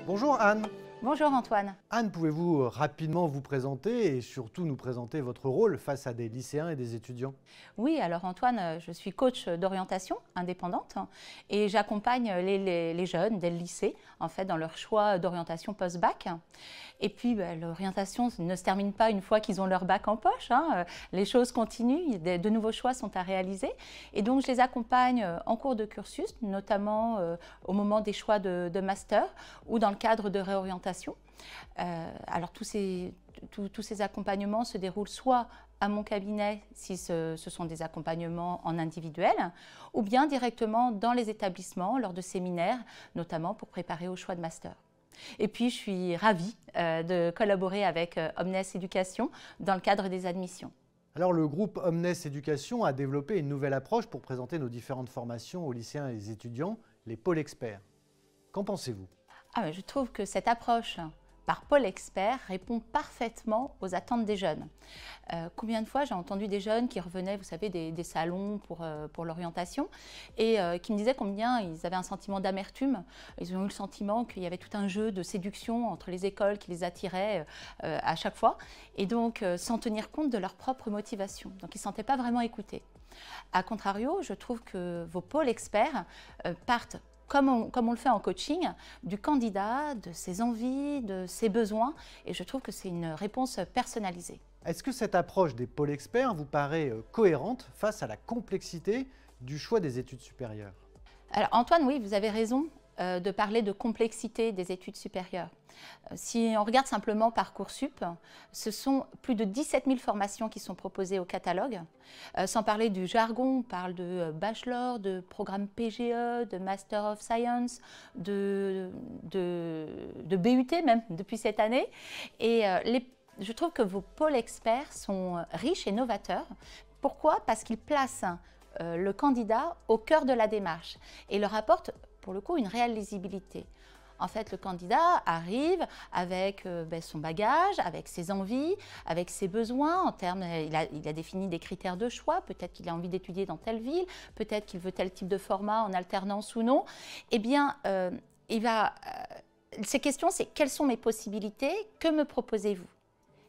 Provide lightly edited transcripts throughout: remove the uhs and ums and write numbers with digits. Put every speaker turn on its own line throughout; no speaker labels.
Bonjour Anne.
Bonjour Antoine.
Anne, pouvez-vous rapidement vous présenter et surtout nous présenter votre rôle face à des lycéens et des étudiants?
Oui, alors Antoine, je suis coach d'orientation indépendante et j'accompagne les jeunes dès le lycée en fait dans leur choix d'orientation post-bac. Et puis l'orientation ne se termine pas une fois qu'ils ont leur bac en poche, hein. Les choses continuent, de nouveaux choix sont à réaliser et donc je les accompagne en cours de cursus, notamment au moment des choix de master ou dans le cadre de réorientation. Alors tous ces accompagnements se déroulent soit à mon cabinet, si ce sont des accompagnements en individuel, ou bien directement dans les établissements lors de séminaires, notamment pour préparer au choix de master. Et puis je suis ravie de collaborer avec Omnes Éducation dans le cadre des admissions.
Alors le groupe Omnes Éducation a développé une nouvelle approche pour présenter nos différentes formations aux lycéens et aux étudiants, les pôles experts. Qu'en pensez-vous?
Je trouve que cette approche par pôle expert répond parfaitement aux attentes des jeunes. Combien de fois j'ai entendu des jeunes qui revenaient, vous savez, des salons pour l'orientation et qui me disaient combien ils avaient un sentiment d'amertume. Ils ont eu le sentiment qu'il y avait tout un jeu de séduction entre les écoles qui les attiraient à chaque fois et donc sans tenir compte de leur propre motivation. Donc ils ne se sentaient pas vraiment écoutés. A contrario, je trouve que vos pôles experts partent comme on le fait en coaching, du candidat, de ses envies, de ses besoins. Et je trouve que c'est une réponse personnalisée.
Est-ce que cette approche des pôles experts vous paraît cohérente face à la complexité du choix des études supérieures?
Alors Antoine, oui, vous avez raison de parler de complexité des études supérieures. Si on regarde simplement Parcoursup, ce sont plus de 17 000 formations qui sont proposées au catalogue. Sans parler du jargon, on parle de bachelor, de programme PGE, de Master of Science, de BUT même depuis cette année. Et je trouve que vos pôles experts sont riches et novateurs. Pourquoi? Parce qu'ils placent le candidat au cœur de la démarche et leur apportent pour le coup une réelle lisibilité. En fait, le candidat arrive avec son bagage, avec ses envies, avec ses besoins. En termes, il a défini des critères de choix. Peut-être qu'il a envie d'étudier dans telle ville, peut-être qu'il veut tel type de format en alternance ou non. Eh bien, ces questions, c'est quelles sont mes possibilités? Que me proposez-vous?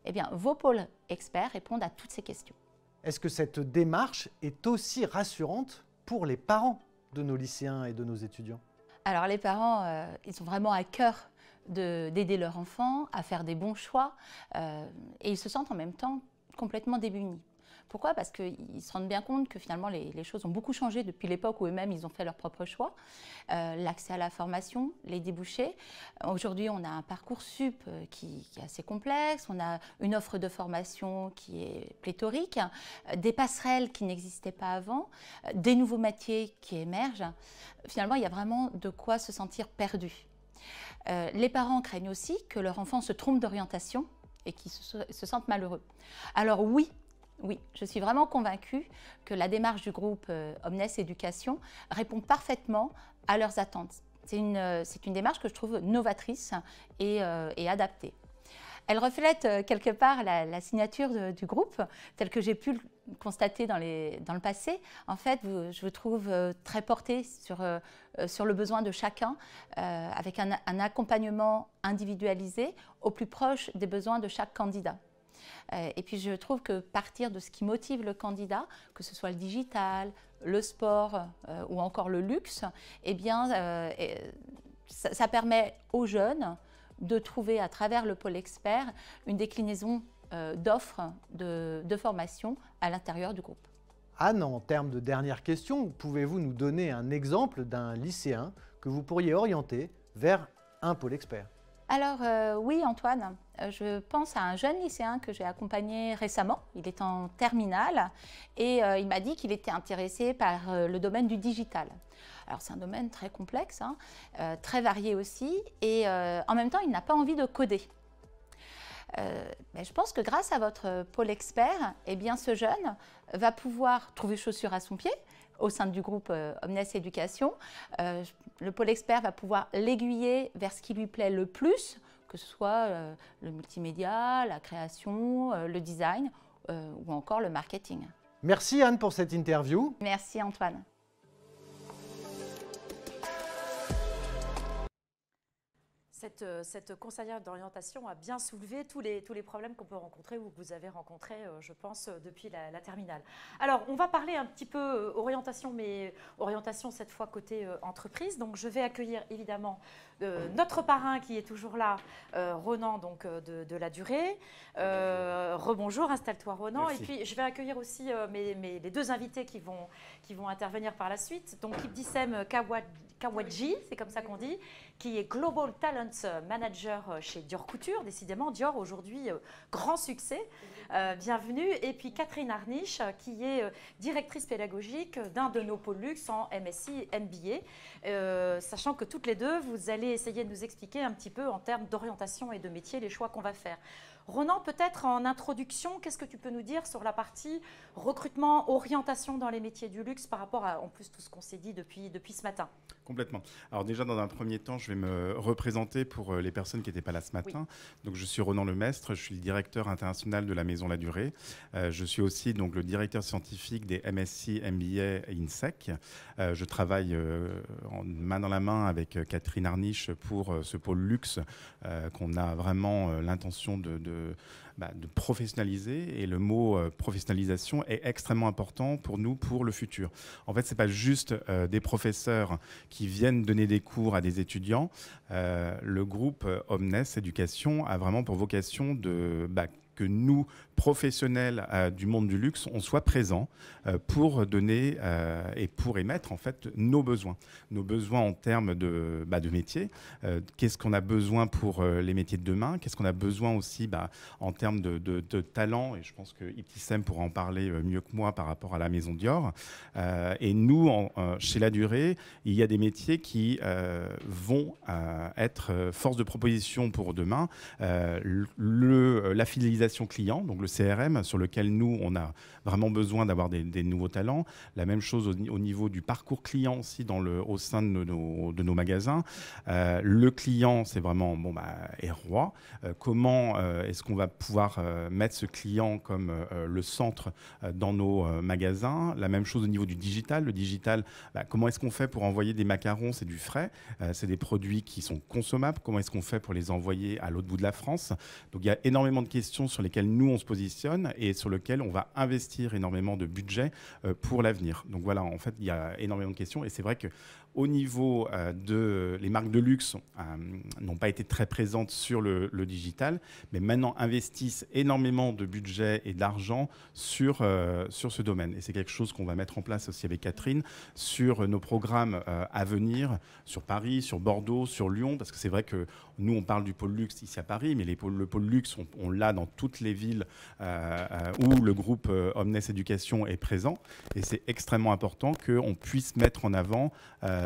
Eh bien, vos pôles experts répondent à toutes ces questions.
Est-ce que cette démarche est aussi rassurante pour les parents de nos lycéens et de nos étudiants?
Alors les parents, ils sont vraiment à cœur d'aider leur enfant à faire des bons choix et ils se sentent en même temps complètement démunis. Pourquoi? Parce qu'ils se rendent bien compte que finalement les choses ont beaucoup changé depuis l'époque où eux-mêmes ils ont fait leur propre choix. L'accès à la formation, les débouchés. Aujourd'hui, on a un Parcoursup qui est assez complexe, on a une offre de formation qui est pléthorique, des passerelles qui n'existaient pas avant, des nouveaux métiers qui émergent. Finalement, il y a vraiment de quoi se sentir perdu. Les parents craignent aussi que leur enfant se trompe d'orientation et qu'ils se sentent malheureux. Alors oui, je suis vraiment convaincue que la démarche du groupe Omnes Éducation répond parfaitement à leurs attentes. C'est une démarche que je trouve novatrice et adaptée. Elle reflète quelque part la signature du groupe, telle que j'ai pu le constater dans le passé. En fait, je vous trouve très portée sur le besoin de chacun, avec un accompagnement individualisé au plus proche des besoins de chaque candidat. Et puis je trouve que partir de ce qui motive le candidat, que ce soit le digital, le sport ou encore le luxe, eh bien, ça permet aux jeunes de trouver à travers le pôle expert une déclinaison d'offres de formation à l'intérieur du groupe.
Anne, en termes de dernière question, pouvez-vous nous donner un exemple d'un lycéen que vous pourriez orienter vers un pôle expert?
Alors oui Antoine, je pense à un jeune lycéen que j'ai accompagné récemment. Il est en terminale et il m'a dit qu'il était intéressé par le domaine du digital. Alors c'est un domaine très complexe, hein, très varié aussi et en même temps il n'a pas envie de coder. Je pense que grâce à votre pôle expert, eh bien, ce jeune va pouvoir trouver chaussure à son pied au sein du groupe Omnes Éducation. Le pôle expert va pouvoir l'aiguiller vers ce qui lui plaît le plus, que ce soit le multimédia, la création, le design ou encore le marketing.
Merci Anne pour cette interview.
Merci Antoine.
cette conseillère d'orientation a bien soulevé tous les problèmes qu'on peut rencontrer ou que vous avez rencontrés, je pense, depuis la terminale. Alors, on va parler un petit peu orientation, mais orientation cette fois côté entreprise. Donc, je vais accueillir évidemment notre parrain qui est toujours là, Ronan, donc de la Durée. Rebonjour, installe-toi Ronan.
Merci.
Et puis, je vais accueillir aussi les deux invités qui vont intervenir par la suite. Donc, Ibtissem Kawadji, c'est comme ça qu'on dit, qui est Global Talent Manager chez Dior Couture. Décidément, Dior aujourd'hui, grand succès. Bienvenue. Et puis Catherine Arniche, qui est directrice pédagogique d'un de nos pôles luxe en MSc MBA. Sachant que toutes les deux, vous allez essayer de nous expliquer un petit peu en termes d'orientation et de métier les choix qu'on va faire. Ronan, peut-être en introduction, qu'est-ce que tu peux nous dire sur la partie recrutement, orientation dans les métiers du luxe par rapport à, en plus, tout ce qu'on s'est dit depuis ce matin?
Complètement. Alors déjà, dans un premier temps, je vais me représenter pour les personnes qui n'étaient pas là ce matin. Oui. Donc, je suis Ronan Lemestre, je suis le directeur international de la Maison La Durée. Je suis aussi donc, le directeur scientifique des MSc MBA INSEC. Je travaille main dans la main avec Catherine Arniche pour ce pôle luxe qu'on a vraiment l'intention de professionnaliser, et le mot professionnalisation est extrêmement important pour nous, pour le futur. En fait, ce n'est pas juste des professeurs qui viennent donner des cours à des étudiants. Le groupe Omnes Éducation a vraiment pour vocation que nous, professionnels du monde du luxe, on soit présents pour donner et pour émettre en fait nos besoins en termes de métier. Qu'est-ce qu'on a besoin pour les métiers de demain? Qu'est-ce qu'on a besoin aussi en termes de talent? Et je pense que Ibtissem pourra en parler mieux que moi par rapport à la maison Dior. Et nous, chez La Durée, il y a des métiers qui vont être force de proposition pour demain. La fidélisation client, donc le CRM, sur lequel nous, on a vraiment besoin d'avoir des nouveaux talents. La même chose au niveau du parcours client aussi au sein de nos magasins. Le client, c'est vraiment est roi. Comment est-ce qu'on va pouvoir mettre ce client comme le centre dans nos magasins? La même chose au niveau du digital. Le digital, comment est-ce qu'on fait pour envoyer des macarons? C'est du frais. C'est des produits qui sont consommables. Comment est-ce qu'on fait pour les envoyer à l'autre bout de la France? Donc, il y a énormément de questions sur lesquelles nous, on se positionne et sur lesquelles on va investir énormément de budget pour l'avenir. Donc voilà, en fait, il y a énormément de questions et c'est vrai qu'au niveau les marques de luxe n'ont pas été très présentes sur le digital, mais maintenant investissent énormément de budget et d'argent sur ce domaine. Et c'est quelque chose qu'on va mettre en place aussi avec Catherine sur nos programmes à venir, sur Paris, sur Bordeaux, sur Lyon, parce que c'est vrai que nous, on parle du pôle luxe ici à Paris, mais le pôle luxe, on l'a dans toutes les villes où le groupe Omnes Éducation est présent. Et c'est extrêmement important qu'on puisse mettre en avant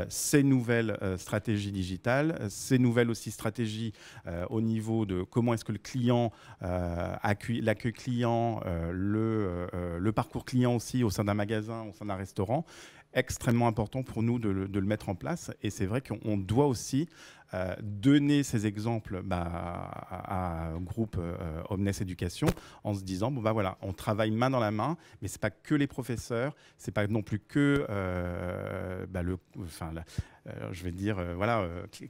ces nouvelles stratégies digitales, ces nouvelles aussi stratégies au niveau de comment est-ce que le client, l'accueil client, le parcours client aussi au sein d'un magasin, au sein d'un restaurant. Extrêmement important pour nous de le mettre en place. Et c'est vrai qu'on doit aussi donner ces exemples à un groupe Omnes Éducation en se disant voilà, on travaille main dans la main, mais c'est pas que les professeurs, c'est pas non plus que je vais dire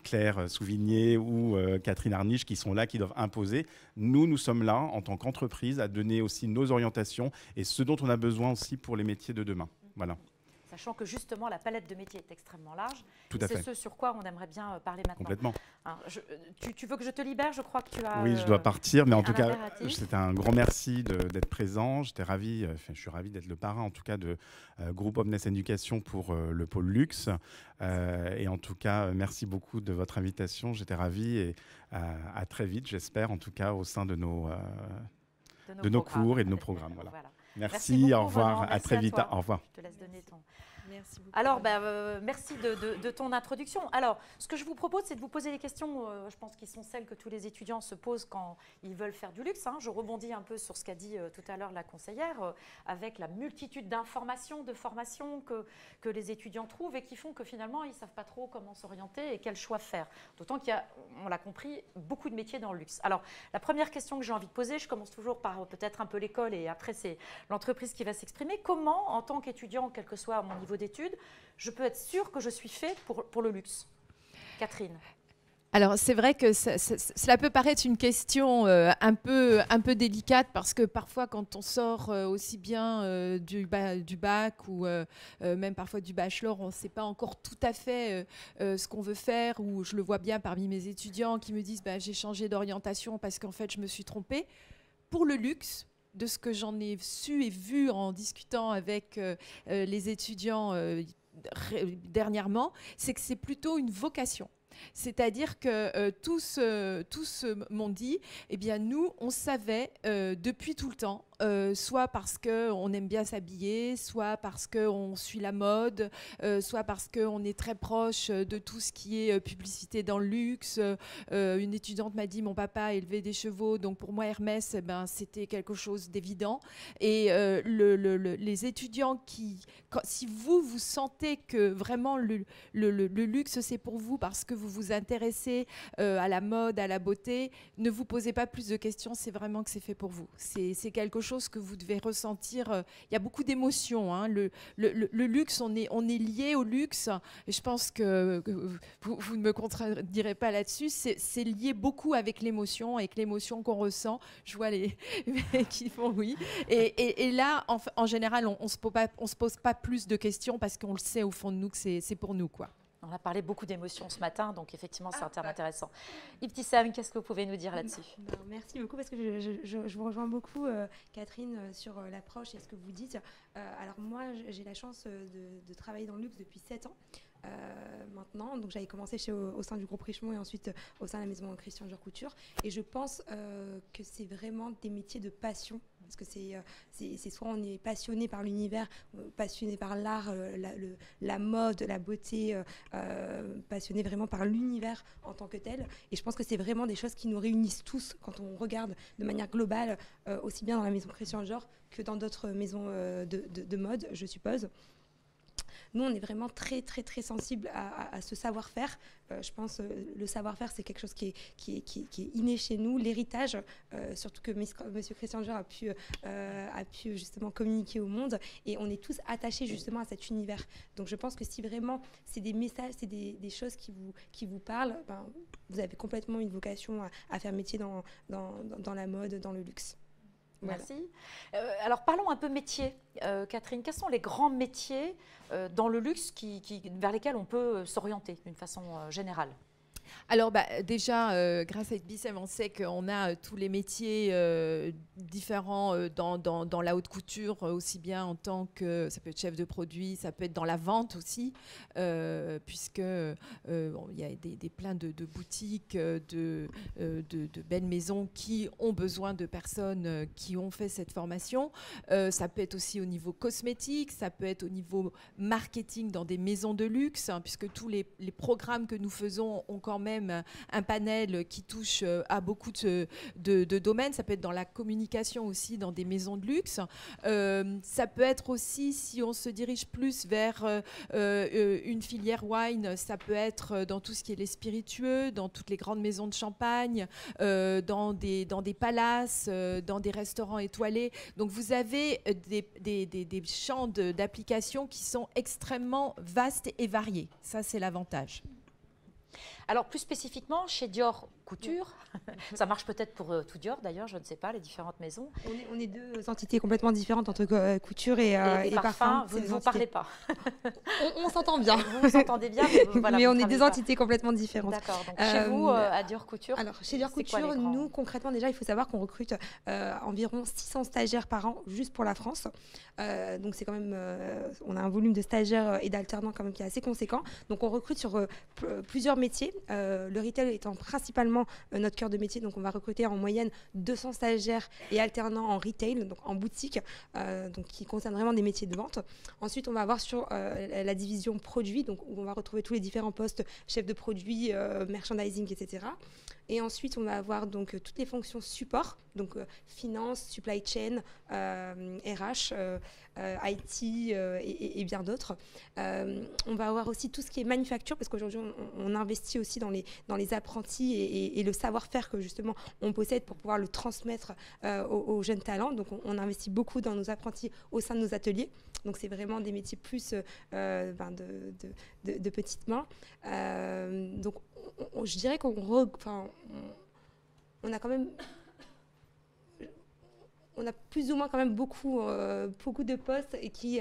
Claire Souvigné ou Catherine Arniche qui sont là, qui doivent imposer. Nous sommes là en tant qu'entreprise à donner aussi nos orientations et ce dont on a besoin aussi pour les métiers de demain. Voilà.
Sachant que justement la palette de métiers est extrêmement large.
Tout à fait.
C'est ce sur quoi on aimerait bien parler maintenant.
Complètement.
Alors, tu veux que je te libère? Je crois que tu as...
Oui, je dois partir, mais en tout cas, c'était un grand merci d'être présent. Je suis ravi d'être le parrain en tout cas de groupe Omnes Éducation pour le pôle luxe. Et en tout cas, merci beaucoup de votre invitation. J'étais ravi et à très vite, j'espère, en tout cas au sein de nos cours et de nos programmes. Voilà. Merci beaucoup, au revoir, à très vite. Au revoir.
Je te laisse donner ton...
Merci beaucoup.
Alors, merci de ton introduction. Alors, ce que je vous propose, c'est de vous poser des questions, je pense qu'ils sont celles que tous les étudiants se posent quand ils veulent faire du luxe. Je rebondis un peu sur ce qu'a dit tout à l'heure la conseillère, avec la multitude d'informations, de formations que les étudiants trouvent et qui font que finalement, ils ne savent pas trop comment s'orienter et quel choix faire. D'autant qu'il y a, on l'a compris, beaucoup de métiers dans le luxe. Alors, la première question que j'ai envie de poser, je commence toujours par peut-être un peu l'école et après, c'est l'entreprise qui va s'exprimer. Comment, en tant qu'étudiant, quel que soit mon niveau d'études, je peux être sûre que je suis fait pour le luxe? Catherine.
Alors c'est vrai que cela peut paraître une question un peu délicate parce que parfois quand on sort aussi bien du bac ou même parfois du bachelor, on ne sait pas encore tout à fait ce qu'on veut faire, ou je le vois bien parmi mes étudiants qui me disent j'ai changé d'orientation parce qu'en fait je me suis trompée. Pour le luxe, de ce que j'en ai su et vu en discutant avec les étudiants dernièrement, c'est que c'est plutôt une vocation. C'est-à-dire que tous m'ont dit, eh bien nous, on savait depuis tout le temps, soit parce qu'on aime bien s'habiller, soit parce qu'on suit la mode, soit parce qu'on est très proche de tout ce qui est publicité dans le luxe. Une étudiante m'a dit, mon papa élevait des chevaux, donc pour moi Hermès, c'était quelque chose d'évident. Et les étudiants si vous sentez que vraiment le luxe c'est pour vous parce que vous vous intéressez à la mode, à la beauté, ne vous posez pas plus de questions, c'est vraiment que c'est fait pour vous. C'est quelque chose que vous devez ressentir. Il y a beaucoup d'émotions. Hein. Le luxe, on est lié au luxe. Et je pense que vous ne me contredirez pas là-dessus. C'est lié beaucoup avec l'émotion qu'on ressent. Je vois les qui font oui. Et là, en général, on se pose pas plus de questions parce qu'on le sait au fond de nous que c'est pour nous, quoi.
On a parlé beaucoup d'émotions ce matin, donc effectivement, c'est un terme intéressant. Ibtissam, qu'est-ce que vous pouvez nous dire là-dessus?
Merci beaucoup, parce que je vous rejoins beaucoup, Catherine, sur l'approche et ce que vous dites. Alors moi, j'ai la chance de travailler dans le luxe depuis 7 ans. Maintenant, donc j'avais commencé au sein du groupe Richemont et ensuite au sein de la maison Christian Dior Couture, et je pense que c'est vraiment des métiers de passion, parce que c'est soit on est passionné par l'univers, passionné par l'art, la mode, la beauté, passionné vraiment par l'univers en tant que tel, et je pense que c'est vraiment des choses qui nous réunissent tous quand on regarde de manière globale, aussi bien dans la maison Christian Dior que dans d'autres maisons de mode, je suppose. Nous, on est vraiment très, très, très sensible à ce savoir-faire. Je pense le savoir-faire, c'est quelque chose qui est inné chez nous. L'héritage, surtout que Monsieur Christian Dior a pu justement communiquer au monde. Et on est tous attachés justement à cet univers. Donc, je pense que si vraiment c'est des messages, c'est des choses qui vous parlent, vous avez complètement une vocation à faire métier dans la mode, dans le luxe.
Merci. Voilà. Alors parlons un peu métier, Catherine. Quels sont les grands métiers dans le luxe vers lesquels on peut s'orienter d'une façon générale?
Alors déjà, grâce à Ibtissam, on sait qu'on a tous les métiers différents dans la haute couture, aussi bien en tant que, ça peut être chef de produit, ça peut être dans la vente aussi, puisque il y a plein de boutiques, de belles maisons qui ont besoin de personnes qui ont fait cette formation. Ça peut être aussi au niveau cosmétique, ça peut être au niveau marketing dans des maisons de luxe, hein, puisque tous les programmes que nous faisons ont quand même un panel qui touche à beaucoup de domaines. Ça peut être dans la communication aussi, dans des maisons de luxe. Ça peut être aussi, si on se dirige plus vers une filière wine, ça peut être dans tout ce qui est les spiritueux, dans toutes les grandes maisons de champagne, dans des palaces, dans des restaurants étoilés. Donc vous avez des champs d'application qui sont extrêmement vastes et variés. Ça, c'est l'avantage.
Alors plus spécifiquement, chez Dior Couture, ça marche peut-être pour tout Dior d'ailleurs, je ne sais pas, les différentes maisons.
On est deux entités complètement différentes entre couture et parfum.
Vous ne vous parlez pas.
On s'entend bien.
Vous vous entendez bien, mais, voilà,
mais on est deux entités complètement différentes.
D'accord, donc chez vous, à Dior Couture.
Alors chez Dior Couture, nous concrètement déjà, il faut savoir qu'on recrute environ 600 stagiaires par an juste pour la France. Donc c'est quand même, on a un volume de stagiaires et d'alternants quand même qui est assez conséquent. Donc on recrute sur plusieurs métiers. Le retail étant principalement notre cœur de métier, donc on va recruter en moyenne 200 stagiaires et alternants en retail, donc en boutique, donc qui concerne vraiment des métiers de vente. Ensuite, on va avoir sur la division produits, donc où on va retrouver tous les différents postes, chef de produit, merchandising, etc. Et ensuite, on va avoir donc toutes les fonctions support, donc finance, supply chain, RH, IT et bien d'autres. On va avoir aussi tout ce qui est manufacture, parce qu'aujourd'hui, on investit aussi dans les apprentis et le savoir-faire que justement on possède pour pouvoir le transmettre aux jeunes talents. Donc, on investit beaucoup dans nos apprentis au sein de nos ateliers. Donc, c'est vraiment des métiers plus de petites mains. Donc, je dirais qu'on on a quand même... On a plus ou moins quand même beaucoup de postes et qui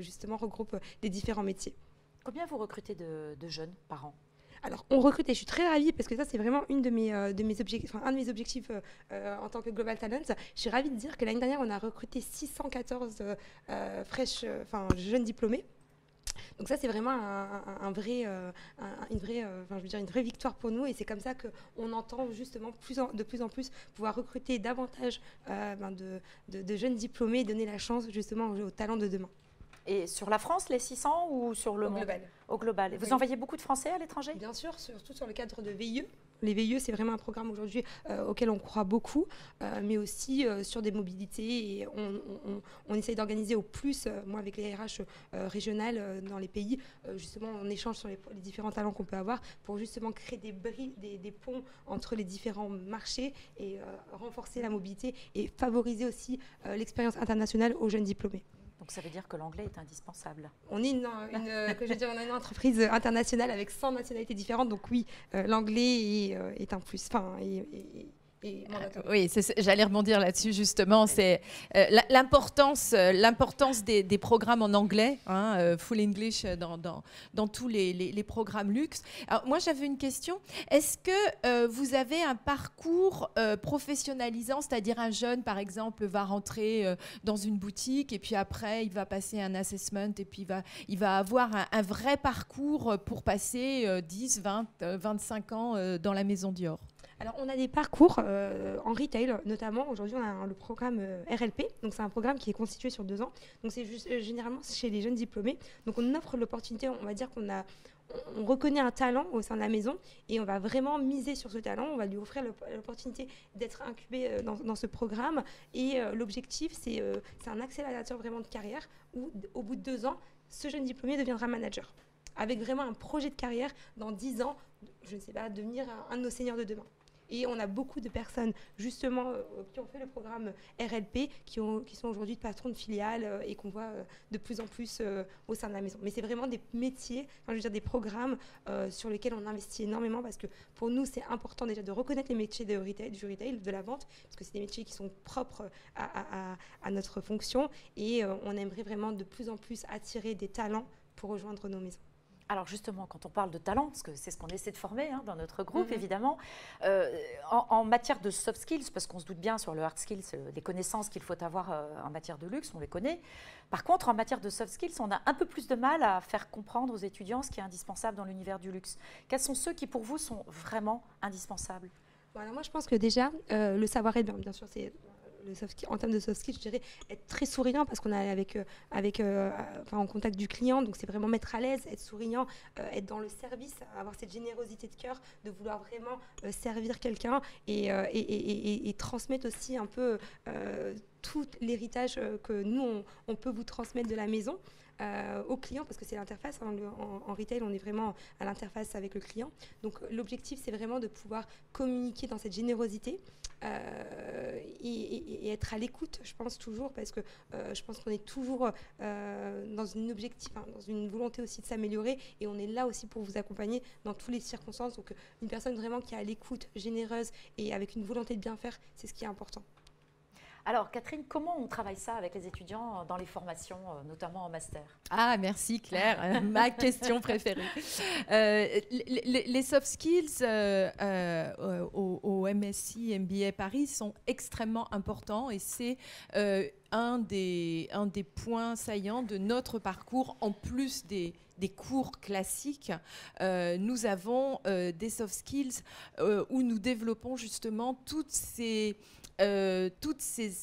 justement regroupent les différents métiers.
Combien vous recrutez de jeunes par an?
Alors, on recrute et je suis très ravie parce que ça, c'est vraiment un de mes objectifs en tant que Global Talent. Je suis ravie de dire que l'année dernière, on a recruté 614 jeunes diplômés. Donc ça, c'est vraiment une vraie victoire pour nous et c'est comme ça qu'on entend justement de plus en plus pouvoir recruter davantage de jeunes diplômés et donner la chance justement aux talents de demain.
Et sur la France, les 600 ou sur le monde?
Global.
Au global. Et vous envoyez beaucoup de Français à l'étranger?
Bien sûr, surtout sur le cadre de VIE. Les VIE, c'est vraiment un programme aujourd'hui auquel on croit beaucoup, mais aussi sur des mobilités. Et on essaye d'organiser au plus, moi avec les RH régionales dans les pays, justement on échange sur les différents talents qu'on peut avoir pour justement créer des ponts entre les différents marchés et renforcer la mobilité et favoriser aussi l'expérience internationale aux jeunes diplômés.
Donc ça veut dire que l'anglais est indispensable.
On est on a une entreprise internationale avec 100 nationalités différentes, donc oui, l'anglais est un plus.
Oui, j'allais rebondir là-dessus justement. C'est l'importance des programmes en anglais, full English dans tous les programmes luxe. Alors, moi, j'avais une question. Est-ce que vous avez un parcours professionnalisant, c'est-à-dire un jeune, par exemple, va rentrer dans une boutique et puis après, il va passer un assessment et puis il va avoir un vrai parcours pour passer 10, 20, 25 ans dans la maison Dior?
Alors, on a des parcours en retail, notamment. Aujourd'hui, on a le programme RLP. Donc, c'est un programme qui est constitué sur 2 ans. Donc, c'est généralement chez les jeunes diplômés. Donc, on offre l'opportunité, on va dire on reconnaît un talent au sein de la maison et on va vraiment miser sur ce talent. On va lui offrir l'opportunité d'être incubé dans ce programme. Et l'objectif, c'est un accélérateur vraiment de carrière où, au bout de 2 ans, ce jeune diplômé deviendra manager. Avec vraiment un projet de carrière dans 10 ans, je ne sais pas, devenir un de nos seniors de demain. Et on a beaucoup de personnes, justement, qui ont fait le programme RLP, qui sont aujourd'hui patrons de filiales et qu'on voit de plus en plus au sein de la maison. Mais c'est vraiment des métiers, des programmes sur lesquels on investit énormément parce que pour nous, c'est important déjà de reconnaître les métiers du retail, de la vente, parce que c'est des métiers qui sont propres à notre fonction et on aimerait vraiment de plus en plus attirer des talents pour rejoindre nos maisons.
Alors justement, quand on parle de talent, parce que c'est ce qu'on essaie de former dans notre groupe, évidemment, en matière de soft skills, parce qu'on se doute bien sur le hard skills, les connaissances qu'il faut avoir en matière de luxe, on les connaît. Par contre, en matière de soft skills, on a un peu plus de mal à faire comprendre aux étudiants ce qui est indispensable dans l'univers du luxe. Quels sont ceux qui, pour vous, sont vraiment indispensables?
Alors moi, je pense que déjà, le savoir-être, bien sûr, c'est... En termes de soft skills, je dirais être très souriant parce qu'on est en contact du client, donc c'est vraiment mettre à l'aise, être souriant, être dans le service, avoir cette générosité de cœur, de vouloir vraiment servir quelqu'un et transmettre aussi un peu tout l'héritage que nous, on peut vous transmettre de la maison. Au client, parce que c'est l'interface. En retail, on est vraiment à l'interface avec le client. Donc, l'objectif, c'est vraiment de pouvoir communiquer dans cette générosité et être à l'écoute, je pense, toujours, parce que je pense qu'on est toujours dans une volonté aussi de s'améliorer et on est là aussi pour vous accompagner dans toutes les circonstances. Donc, une personne vraiment qui est à l'écoute, généreuse et avec une volonté de bien faire, c'est ce qui est important.
Alors, Catherine, comment on travaille ça avec les étudiants dans les formations, notamment en master?
Ah, merci Claire, ma question préférée. Les soft skills au MSI MBA Paris sont extrêmement importants et c'est un des points saillants de notre parcours en plus des cours classiques. Nous avons des soft skills où nous développons justement toutes ces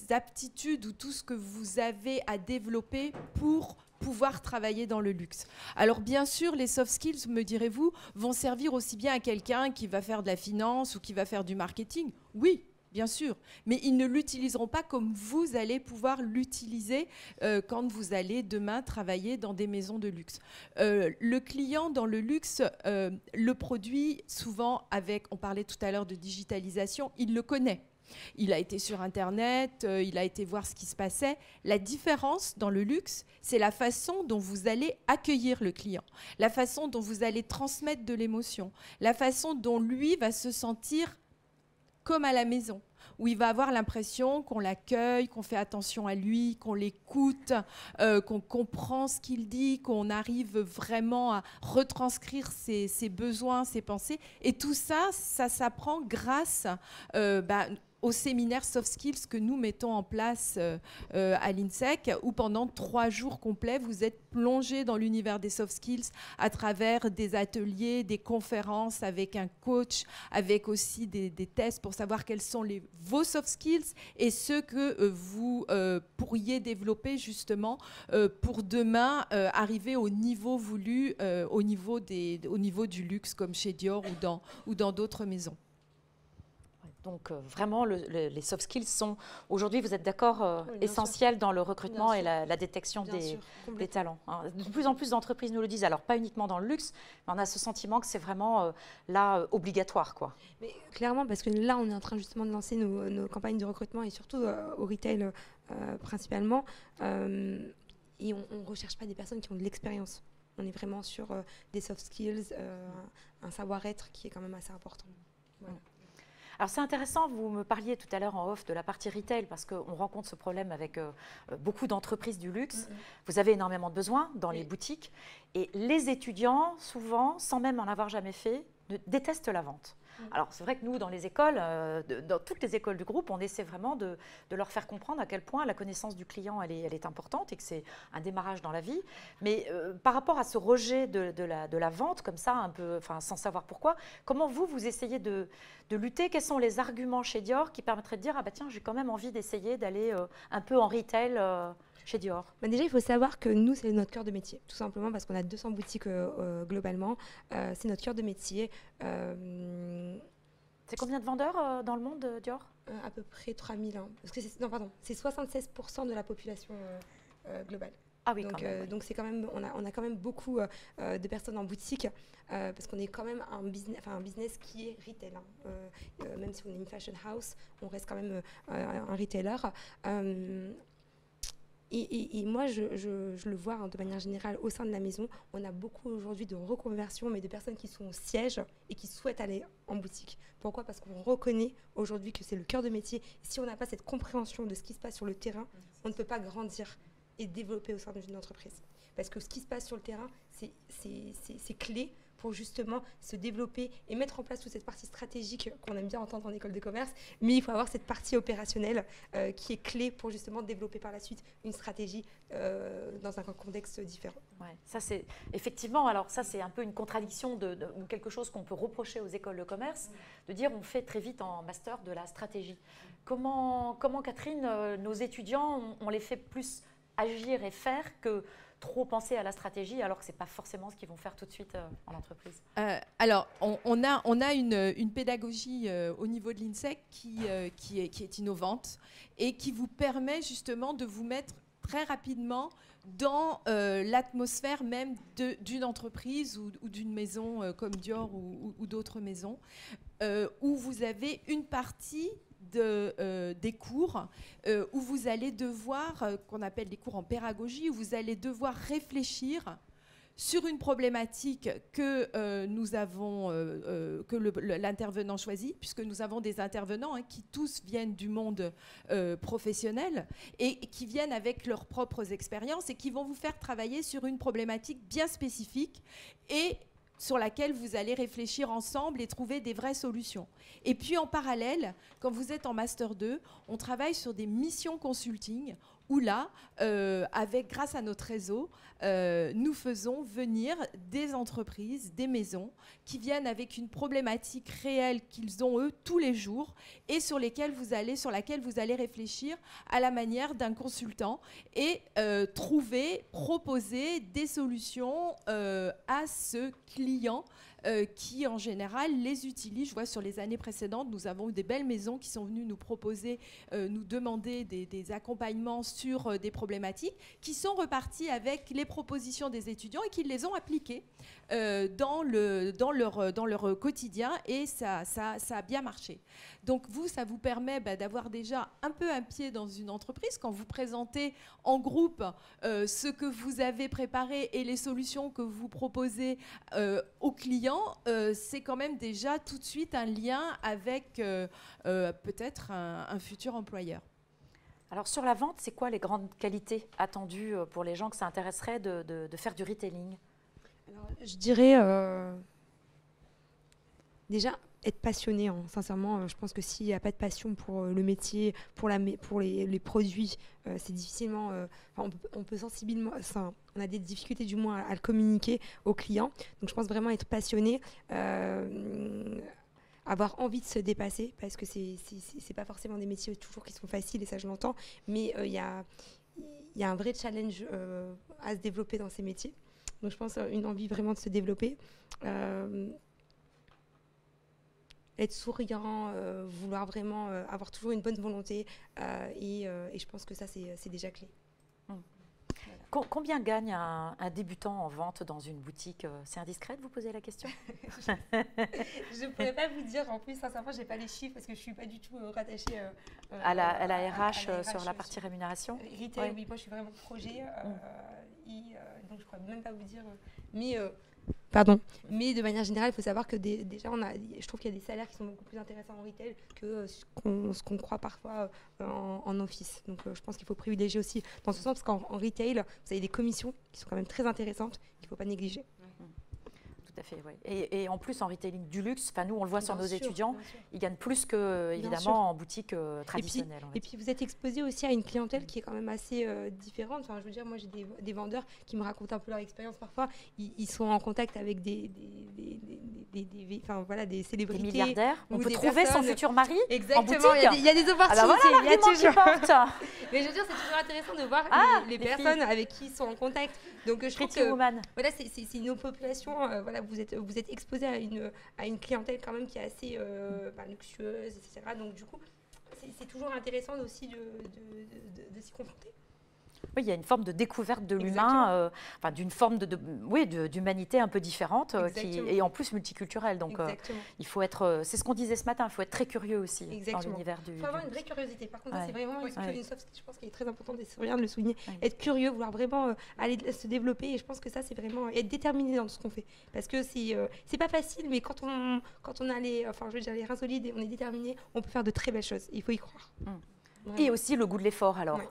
aptitudes ou tout ce que vous avez à développer pour pouvoir travailler dans le luxe. Alors bien sûr, les soft skills, me direz-vous, vont servir aussi bien à quelqu'un qui va faire de la finance ou qui va faire du marketing. Oui, bien sûr, mais ils ne l'utiliseront pas comme vous allez pouvoir l'utiliser quand vous allez demain travailler dans des maisons de luxe. Le client dans le luxe, le produit souvent on parlait tout à l'heure de digitalisation, il le connaît. Il a été sur Internet, il a été voir ce qui se passait. La différence dans le luxe, c'est la façon dont vous allez accueillir le client, la façon dont vous allez transmettre de l'émotion, la façon dont lui va se sentir comme à la maison, où il va avoir l'impression qu'on l'accueille, qu'on fait attention à lui, qu'on l'écoute, qu'on comprend ce qu'il dit, qu'on arrive vraiment à retranscrire ses besoins, ses pensées. Et tout ça, ça s'apprend grâce au séminaire Soft Skills que nous mettons en place à l'INSEC, où pendant 3 jours complets, vous êtes plongé dans l'univers des soft skills à travers des ateliers, des conférences avec un coach, avec aussi des tests pour savoir quels sont vos soft skills et ceux que vous pourriez développer justement pour demain arriver au niveau voulu, au niveau du luxe comme chez Dior ou dans d'autres maisons.
Donc vraiment, les soft skills sont, aujourd'hui, vous êtes d'accord, essentiels dans le recrutement et la détection des talents. Hein. De plus en plus d'entreprises nous le disent, alors pas uniquement dans le luxe, mais on a ce sentiment que c'est vraiment là obligatoire, quoi.
Mais clairement, parce que là, on est en train justement de lancer nos campagnes de recrutement et surtout au retail principalement. Et on ne recherche pas des personnes qui ont de l'expérience. On est vraiment sur des soft skills, un savoir-être qui est quand même assez important. Voilà.
Alors c'est intéressant, vous me parliez tout à l'heure en off de la partie retail parce qu'on rencontre ce problème avec beaucoup d'entreprises du luxe. Vous avez énormément de besoins dans les boutiques et les étudiants, souvent, sans même en avoir jamais fait, détestent la vente. Alors c'est vrai que nous, dans les écoles, dans toutes les écoles du groupe, on essaie vraiment de leur faire comprendre à quel point la connaissance du client, elle est importante et que c'est un démarrage dans la vie. Mais par rapport à ce rejet de la vente, comme ça, un peu, sans savoir pourquoi, comment vous essayez de lutter? Quels sont les arguments chez Dior qui permettraient de dire « Ah bah tiens, j'ai quand même envie d'essayer d'aller un peu en retail chez Dior ».
Déjà, il faut savoir que nous, c'est notre cœur de métier, tout simplement parce qu'on a 200 boutiques globalement. C'est notre cœur de métier.
C'est combien de vendeurs dans le monde, Dior?
À peu près 3000. Hein. Parce que c'est 76% de la population globale.
Ah oui,
donc c'est quand même, on a quand même beaucoup de personnes en boutique parce qu'on est quand même un business qui est retail. Hein. Même si on est une fashion house, on reste quand même un retailer. Et moi, je le vois de manière générale au sein de la maison. On a beaucoup aujourd'hui de reconversions, mais de personnes qui sont au siège et qui souhaitent aller en boutique. Pourquoi? Parce qu'on reconnaît aujourd'hui que c'est le cœur de métier. Si on n'a pas cette compréhension de ce qui se passe sur le terrain, on ne peut pas grandir et développer au sein d'une entreprise. Parce que ce qui se passe sur le terrain, c'est clé pour justement se développer et mettre en place toute cette partie stratégique qu'on aime bien entendre en école de commerce, mais il faut avoir cette partie opérationnelle qui est clé pour justement développer par la suite une stratégie dans un contexte différent.
Ouais, ça c'est effectivement, alors ça c'est un peu une contradiction de quelque chose qu'on peut reprocher aux écoles de commerce, de dire on fait très vite en master de la stratégie. Comment Catherine, nos étudiants, on les fait plus agir et faire que trop penser à la stratégie alors que ce n'est pas forcément ce qu'ils vont faire tout de suite en entreprise?
Alors, on a une pédagogie au niveau de l'INSEC qui est innovante et qui vous permet justement de vous mettre très rapidement dans l'atmosphère même d'une entreprise ou d'une maison comme Dior ou d'autres maisons, où vous avez une partie des cours où vous allez devoir, qu'on appelle des cours en pédagogie, où vous allez devoir réfléchir sur une problématique que nous avons, que l'intervenant choisit, puisque nous avons des intervenants qui tous viennent du monde professionnel et qui viennent avec leurs propres expériences et qui vont vous faire travailler sur une problématique bien spécifique et sur laquelle vous allez réfléchir ensemble et trouver des vraies solutions. Et puis en parallèle, quand vous êtes en Master 2, on travaille sur des missions consulting où là, grâce à notre réseau, nous faisons venir des entreprises, des maisons qui viennent avec une problématique réelle qu'ils ont eux tous les jours et sur laquelle vous allez réfléchir à la manière d'un consultant et proposer des solutions à ce client qui en général les utilise. Je vois sur les années précédentes, nous avons eu des belles maisons qui sont venues nous proposer, nous demander des accompagnements sur des problématiques, qui sont repartis avec les propositions des étudiants et qui les ont appliquées dans leur quotidien, et ça a bien marché. Donc vous, ça vous permet d'avoir déjà un peu un pied dans une entreprise quand vous présentez en groupe ce que vous avez préparé et les solutions que vous proposez aux clients. C'est quand même déjà tout de suite un lien avec peut-être un futur employeur.
Alors sur la vente, c'est quoi les grandes qualités attendues pour les gens que ça intéresserait de faire du retailing?
Alors, je dirais déjà être passionné. Sincèrement, je pense que s'il n'y a pas de passion pour le métier, pour les produits, c'est difficilement. On peut sensiblement. On a des difficultés du moins à le communiquer aux clients. Donc je pense vraiment être passionné. Avoir envie de se dépasser, parce que c'est pas forcément des métiers toujours qui sont faciles, et ça je l'entends, mais il y a un vrai challenge à se développer dans ces métiers. Donc je pense une envie vraiment de se développer, être souriant, vouloir vraiment avoir toujours une bonne volonté, et je pense que ça c'est déjà clé.
Combien gagne un débutant en vente dans une boutique? C'est indiscret de vous poser la question?
Je ne pourrais pas vous dire. En plus, sincèrement, je n'ai pas les chiffres parce que je ne suis pas du tout rattachée
à la RH sur la partie rémunération.
Retail, oui, moi je suis vraiment projet. Donc je ne pourrais même pas vous dire. Mais de manière générale, il faut savoir que déjà, je trouve qu'il y a des salaires qui sont beaucoup plus intéressants en retail que ce qu'on croit parfois en office. Donc je pense qu'il faut privilégier aussi dans ce sens, parce qu'en retail, vous avez des commissions qui sont quand même très intéressantes qu'il ne faut pas négliger.
Tout à fait, oui. Et en plus, en retailing du luxe, nous, on le voit sur nos étudiants, ils gagnent plus que, évidemment, en boutique traditionnelle.
Et puis, vous êtes exposé aussi à une clientèle qui est quand même assez différente. Enfin, je veux dire, moi, j'ai des vendeurs qui me racontent un peu leur expérience parfois. Ils sont en contact avec des célébrités.
Des milliardaires. On peut trouver son futur mari.
Exactement. Il y a des opportunités.
Voilà,
il y a toujours.
qui
Mais je veux dire, c'est toujours intéressant de voir les personnes avec qui ils sont en contact. Donc, je trouve que voilà, c'est une population. Voilà, vous êtes exposé à une clientèle quand même qui est assez luxueuse, etc. Donc du coup, c'est toujours intéressant aussi de s'y confronter.
Oui, il y a une forme de découverte de l'humain, d'une forme d'humanité un peu différente, et en plus multiculturelle. Donc, il faut être, c'est ce qu'on disait ce matin, il faut être très curieux aussi dans l'univers du.
Il faut avoir une vraie curiosité. Par contre, c'est vraiment une soft skill, je pense, qu'il est très important de le souligner. Être curieux, vouloir vraiment aller se développer, et je pense que ça, c'est vraiment être déterminé dans ce qu'on fait. Parce que c'est pas facile, mais quand on a les reins solides et on est déterminé, on peut faire de très belles choses. Il faut y croire.
Et aussi le goût de l'effort, alors.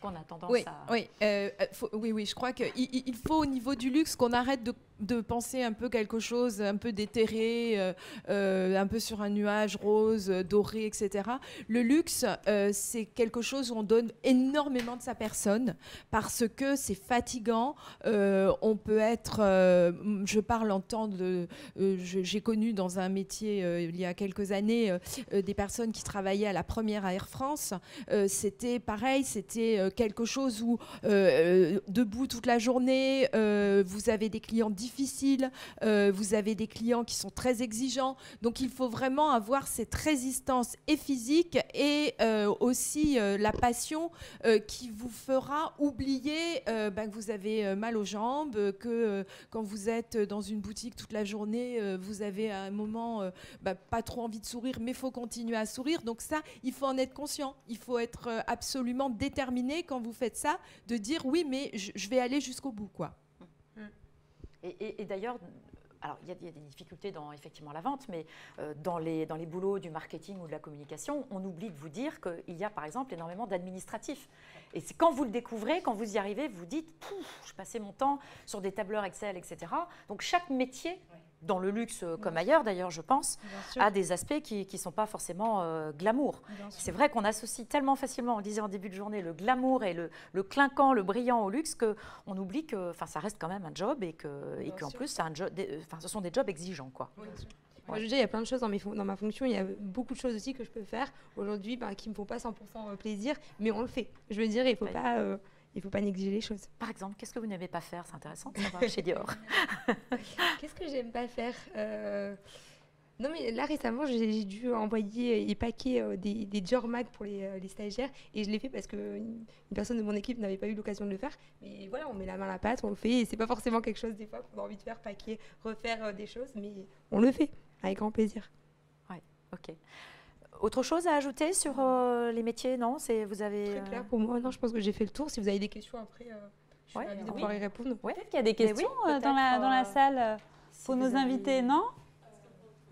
On a tendance à...
Oui, je crois qu'il faut au niveau du luxe qu'on arrête de penser un peu quelque chose, un peu déterré, un peu sur un nuage rose, doré, etc. Le luxe, c'est quelque chose où on donne énormément de sa personne parce que c'est fatigant. On peut être... je parle en temps de... j'ai connu dans un métier il y a quelques années des personnes qui travaillaient à la première à Air France. C'était pareil, c'était quelque chose où debout toute la journée, vous avez des clients difficiles, vous avez des clients qui sont très exigeants, donc il faut vraiment avoir cette résistance et physique et aussi la passion qui vous fera oublier que vous avez mal aux jambes, que quand vous êtes dans une boutique toute la journée, vous avez à un moment pas trop envie de sourire, mais il faut continuer à sourire. Donc ça, il faut en être conscient, il faut être absolument déterminé quand vous faites ça, de dire oui, mais je vais aller jusqu'au bout, quoi.
Et d'ailleurs, alors il y a des difficultés dans effectivement la vente, mais dans les boulots du marketing ou de la communication, on oublie de vous dire qu'il y a par exemple énormément d'administratifs. Et c'est quand vous le découvrez, quand vous y arrivez, vous dites « je passais mon temps sur des tableurs Excel, etc. » Donc chaque métier, dans le luxe comme ailleurs d'ailleurs, je pense, a des aspects qui ne sont pas forcément glamour. C'est vrai qu'on associe tellement facilement, on le disait en début de journée, le glamour et le clinquant, le brillant au luxe, qu'on oublie que ça reste quand même un job et qu'en plus, ce sont des jobs exigeants, quoi.
Moi, je veux dire, il y a plein de choses dans ma fonction. Il y a beaucoup de choses aussi que je peux faire aujourd'hui qui ne me font pas 100% plaisir, mais on le fait. Je veux dire, il ne faut pas négliger les choses.
Par exemple, qu'est-ce que vous n'aimez pas faire? C'est intéressant de savoir chez Dior.
Qu'est-ce que j'aime pas faire? Non, mais là, récemment, j'ai dû envoyer et paquer des job mag pour les stagiaires. Et je l'ai fait parce qu'une personne de mon équipe n'avait pas eu l'occasion de le faire. Mais voilà, on met la main à la pâte, on le fait. Et c'est pas forcément quelque chose, des fois, qu'on a envie de faire, paquer, refaire des choses. Mais on le fait, avec grand plaisir.
Oui, ok. Autre chose à ajouter sur les métiers? Non, vous avez...
Très clair pour moi. Non, je pense que j'ai fait le tour. Si vous avez des questions après, je suis ravie de pouvoir y répondre.
Ouais.
Peut-être qu'il y a des questions dans la salle pour nos invités, non?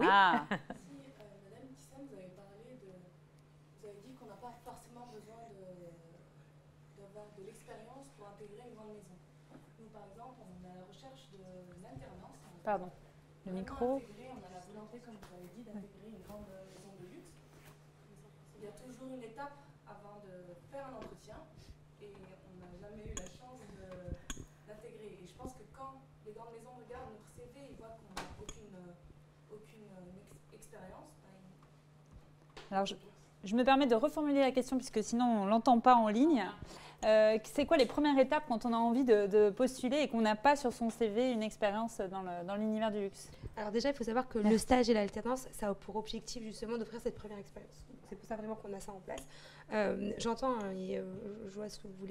Oui.
Ah.
Madame Tissem, vous avez dit qu'on n'a pas forcément besoin d'avoir de l'expérience pour intégrer une grande maison. Nous, par exemple, on est à la recherche de l'alternance.
Pardon, le micro.
On a la volonté, comme vous avez dit, d'intégrer une grande maison de luxe. Il y a toujours une étape avant de faire un entretien et on n'a jamais eu la chance d'intégrer. Et je pense que quand les grandes maisons regardent notre CV, ils voient qu'on n'a aucune expérience.
Alors, je me permets de reformuler la question puisque sinon on ne l'entend pas en ligne. C'est quoi les premières étapes quand on a envie de postuler et qu'on n'a pas sur son CV une expérience dans l'univers du luxe?
Alors déjà, il faut savoir que le stage et l'alternance, ça a pour objectif justement d'offrir cette première expérience. C'est pour ça vraiment qu'on a ça en place. J'entends et je vois ce que vous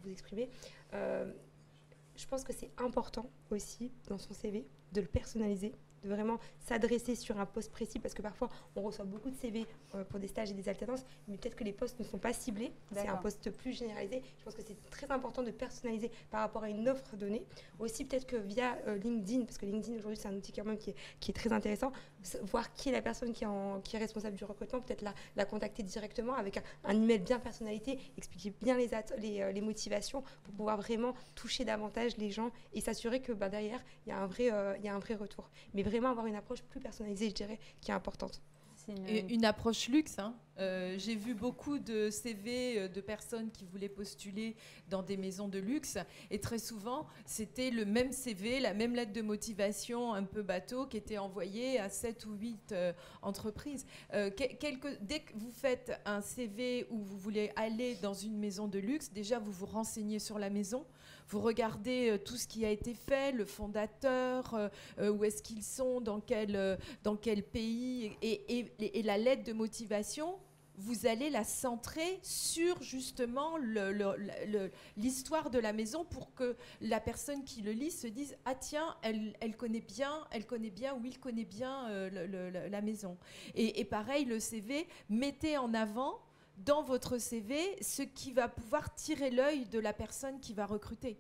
exprimez. Je pense que c'est important aussi dans son CV de le personnaliser, de vraiment s'adresser sur un poste précis, parce que parfois on reçoit beaucoup de CV pour des stages et des alternances, mais peut-être que les postes ne sont pas ciblés, c'est un poste plus généralisé. Je pense que c'est très important de personnaliser par rapport à une offre donnée. Aussi peut-être que via LinkedIn, parce que LinkedIn aujourd'hui c'est un outil quand même qui est très intéressant, voir qui est la personne qui est responsable du recrutement, peut-être la contacter directement avec un email bien personnalisé, expliquer bien les motivations pour pouvoir vraiment toucher davantage les gens et s'assurer que derrière il y a un vrai retour. Mais vraiment avoir une approche plus personnalisée, je dirais, qui est importante.
Une approche luxe. Hein. J'ai vu beaucoup de CV de personnes qui voulaient postuler dans des maisons de luxe. Et très souvent, c'était le même CV, la même lettre de motivation un peu bateau qui était envoyée à 7 ou 8 entreprises. Dès que vous faites un CV où vous voulez aller dans une maison de luxe, déjà, vous vous renseignez sur la maison. Vous regardez tout ce qui a été fait, le fondateur, où est-ce qu'ils sont, dans quel pays, et la lettre de motivation, vous allez la centrer sur justement l'histoire de la maison pour que la personne qui le lit se dise « Ah tiens, elle connaît bien ou il connaît bien la maison ». Et pareil, le CV, mettez en avant dans votre CV ce qui va pouvoir tirer l'œil de la personne qui va recruter.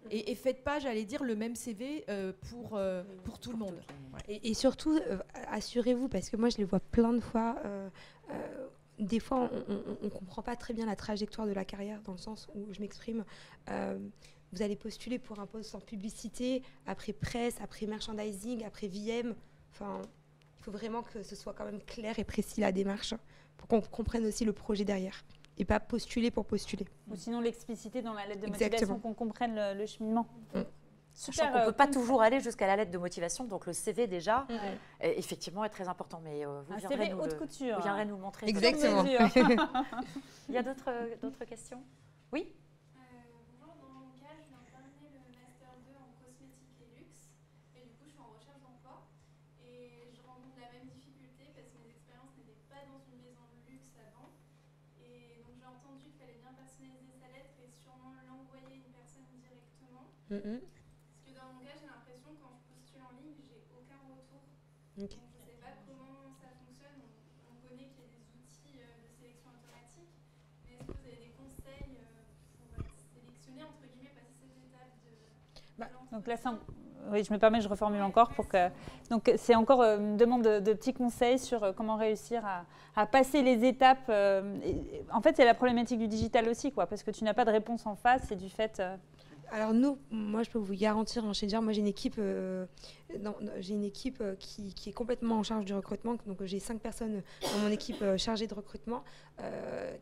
Et faites pas, j'allais dire, le même CV pour tout le monde. Ouais.
Et surtout, assurez-vous, parce que moi je les vois plein de fois, des fois on ne comprend pas très bien la trajectoire de la carrière, dans le sens où je m'exprime. Vous allez postuler pour un poste en publicité, après presse, après merchandising, après VM. Enfin, il faut vraiment que ce soit quand même clair et précis la démarche, pour qu'on comprenne aussi le projet derrière. Et pas postuler pour postuler.
Ou sinon l'expliciter dans la lettre de motivation, qu'on comprenne le cheminement.
Sachant qu'on ne peut pas toujours aller jusqu'à la lettre de motivation, donc le CV déjà, effectivement, est très important. Mais vous viendrez nous le montrer.
Exactement.
Il y a d'autres questions? Oui.
Bonjour, dans mon cas, je viens de terminer le Master 2 en cosmétique et luxe. Et du coup, je suis en recherche d'emploi. Et je rencontre la même difficulté parce que mes expériences n'étaient pas dans une maison de luxe avant. Et donc, j'ai entendu qu'il fallait bien personnaliser sa lettre et sûrement l'envoyer à une personne directement. Parce que dans mon cas, j'ai l'impression que quand je postule en ligne, j'ai aucun retour. Donc, je ne sais pas comment ça fonctionne. On connaît qu'il y a des outils de sélection automatique. Mais est-ce que vous avez des conseils pour sélectionner, entre guillemets, passer cette étape de
donc là, oui, je me permets, je reformule encore pour que. Donc c'est encore une demande de petits conseils sur comment réussir à passer les étapes. En fait, c'est la problématique du digital aussi, quoi, parce que tu n'as pas de réponse en face, c'est du fait.
Alors moi je peux vous garantir, chez Dior, moi j'ai une équipe, qui est complètement en charge du recrutement. Donc j'ai 5 personnes dans mon équipe chargée de recrutement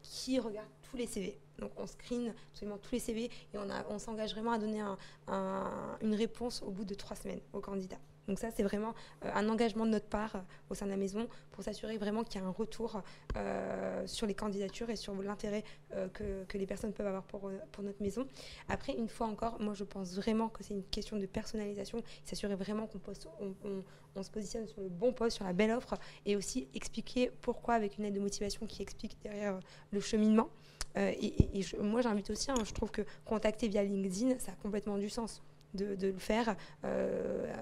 qui regardent tous les CV. Donc on screen absolument tous les CV et on s'engage vraiment à donner une réponse au bout de 3 semaines aux candidats. Donc ça, c'est vraiment un engagement de notre part au sein de la maison pour s'assurer vraiment qu'il y a un retour sur les candidatures et sur l'intérêt que les personnes peuvent avoir pour notre maison. Après, une fois encore, moi, je pense vraiment que c'est une question de personnalisation, s'assurer vraiment qu'on se positionne sur le bon poste, sur la belle offre, et aussi expliquer pourquoi avec une lettre de motivation qui explique derrière le cheminement. Moi, j'invite aussi, je trouve que contacter via LinkedIn, ça a complètement du sens de le faire,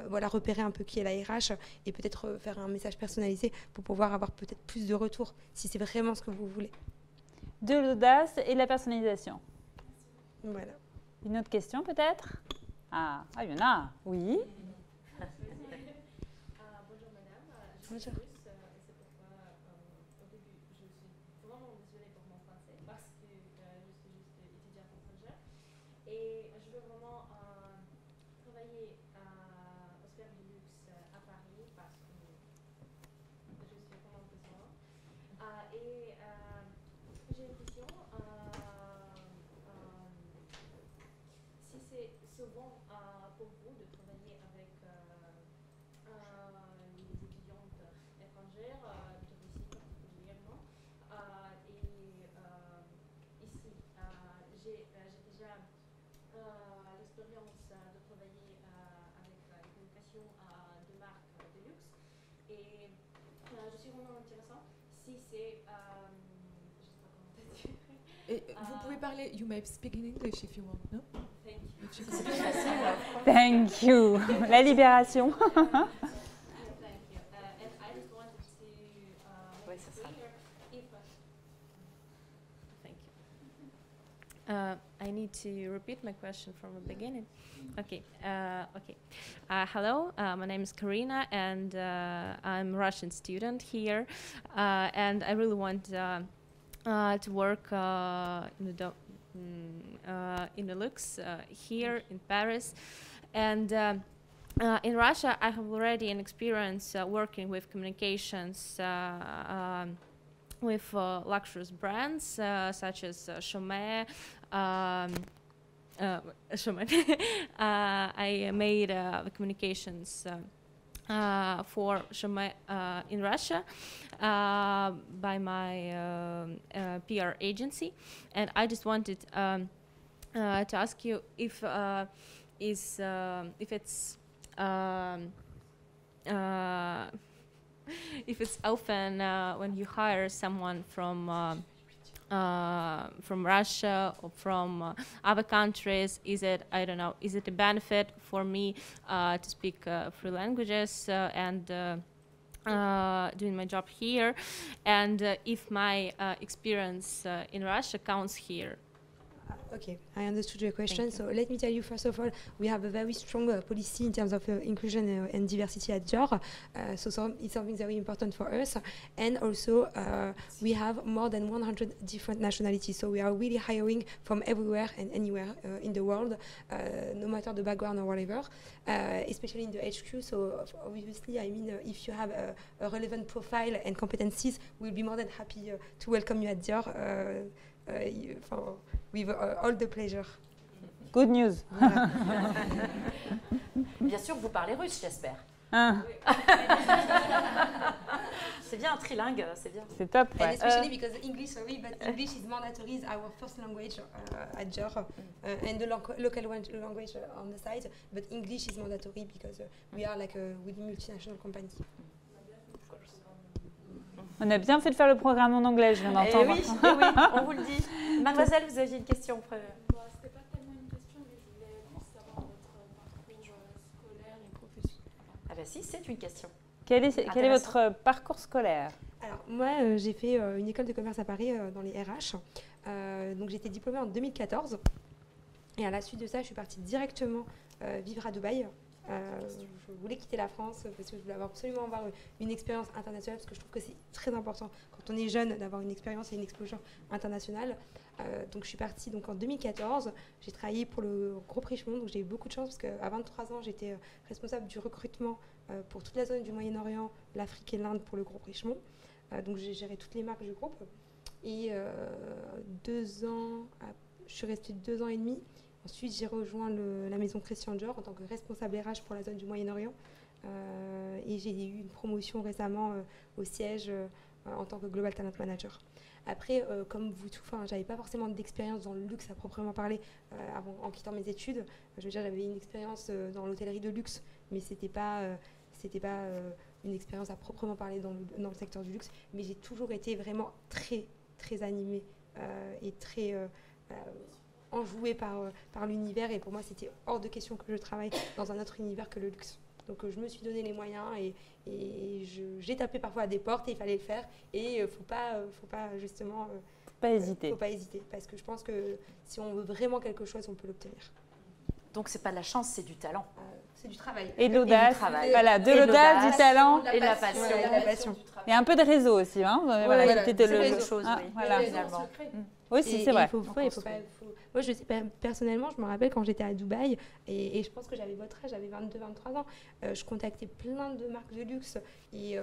voilà, repérer un peu qui est la RH et peut-être faire un message personnalisé pour pouvoir avoir peut-être plus de retours, si c'est vraiment ce que vous voulez.
De l'audace et de la personnalisation.
Voilà.
Une autre question peut-être? Ah, il y en a. Oui.
Bonjour madame.
Bonjour.
C'est pourquoi au début je suis vraiment désolée pour mon français parce que je suis juste étudiante étrangère et je veux vraiment travailler au sphère du luxe à Paris parce que je suis vraiment besoin. Et j'ai une question. Si c'est souvent pour vous de travailler avec les étudiantes étrangères, de Russie particulièrement. Et ici, j'ai déjà l'expérience de travailler avec la communication de marques de luxe. Et je suis vraiment intéressante si c'est, je sais pas comment te dire.
Et vous pouvez parler, you may speak in English if you want, no?
C'est plus facile.
Thank you. La libération.
Thank you. And I just wanted to
Oui, ça sera.
if thank you. I need to repeat my question from the beginning. Okay. Hello. My name is Karina, and I'm a Russian student here, and I really want to work in the luxe here in Paris, and in Russia I have already an experience working with communications with luxurious brands such as Chaumet. Chaumet. I made the communications for Chaumet in Russia by my PR agency, and I just wanted to ask you if it's often when you hire someone from Russia or from other countries, is it, I don't know, is it a benefit for me to speak 3 languages and doing my job here, and if my experience in Russia counts here?
Okay, I understood your question. So let me tell you, first of all, we have a very strong policy in terms of inclusion and diversity at Dior. It's something very important for us. And also, we have more than 100 different nationalities. So we are really hiring from everywhere and anywhere in the world, no matter the background or whatever, especially in the HQ. So obviously, I mean, if you have a relevant profile and competencies, we'll be more than happy to welcome you at Dior. With all the pleasure.
Good news.
Voilà.
Bien sûr, vous parlez russe, j'espère.
Ah,
C'est bien, trilingue, c'est bien.
c'est top.
And
Ouais.
especially because English, sorry, but English is mandatory, is our first language at Dior, and the local language on the side. But English is mandatory because we are like a really multinational company.
On a bien fait de faire le programme en anglais, je viens
Eh
d'entendre.
oui, on vous le dit. Mademoiselle, vous aviez une question.
C'était pas tellement une question, mais je voulais plus savoir votre parcours scolaire et professionnel.
Ah ben si, c'est une question.
Quel est
Intéressant.
votre parcours scolaire?
Alors moi, j'ai fait une école de commerce à Paris dans les RH. Donc j'ai été diplômée en 2014. Et à la suite de ça, je suis partie directement vivre à Dubaï. Je voulais quitter la France parce que je voulais absolument avoir une expérience internationale, parce que je trouve que c'est très important quand on est jeune d'avoir une expérience et une exposure internationale. Donc je suis partie donc, en 2014. J'ai travaillé pour le groupe Richemont, donc j'ai eu beaucoup de chance parce qu'à 23 ans, j'étais responsable du recrutement pour toute la zone du Moyen-Orient, l'Afrique et l'Inde pour le groupe Richemont. Donc j'ai géré toutes les marques du groupe. Et 2 ans, je suis restée 2 ans et demi. Ensuite, j'ai rejoint la maison Christian Dior en tant que responsable RH pour la zone du Moyen-Orient. Et j'ai eu une promotion récemment au siège en tant que Global Talent Manager. Après, comme vous tous, j'avais pas forcément d'expérience dans le luxe à proprement parler en quittant mes études. Je veux dire, j'avais une expérience dans l'hôtellerie de luxe, mais c'était pas une expérience à proprement parler dans le secteur du luxe. Mais j'ai toujours été vraiment très, très animée et très enjouée par l'univers. Et pour moi, c'était hors de question que je travaille dans un autre univers que le luxe. Donc je me suis donné les moyens et j'ai tapé parfois à des portes et il fallait le faire. Et faut pas justement...
pas hésiter.
Faut pas hésiter parce que je pense que si on veut vraiment quelque chose, on peut l'obtenir.
Donc c'est pas de la chance, c'est du talent.
C'est du travail.
Et de l'audace. Voilà, de
Et
l'audace, du talent.
Et de la passion.
Ouais, la passion.
Et un peu de réseau aussi. Hein.
Voilà,
c'était
c'est deux choses, oui.
Voilà.
Finalement.
Oui, c'est vrai.
Moi, je sais, personnellement, je me rappelle quand j'étais à Dubaï, et je pense que j'avais votre âge, j'avais 22-23 ans, je contactais plein de marques de luxe et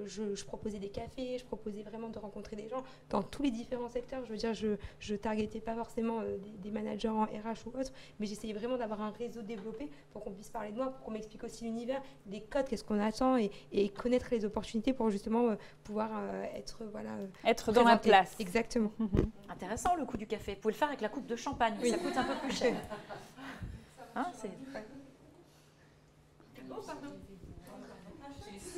je proposais des cafés, je proposais vraiment de rencontrer des gens dans tous les différents secteurs. Je veux dire, je targetais pas forcément des managers en RH ou autre, mais j'essayais vraiment d'avoir un réseau développé pour qu'on puisse parler de moi, pour qu'on m'explique aussi l'univers, les codes, qu'est-ce qu'on attend et connaître les opportunités pour justement pouvoir être
dans la place.
Exactement.
Intéressant le coup du café. Vous pouvez le faire avec la coupe de champagne, mais ça coûte un peu plus cher. Hein,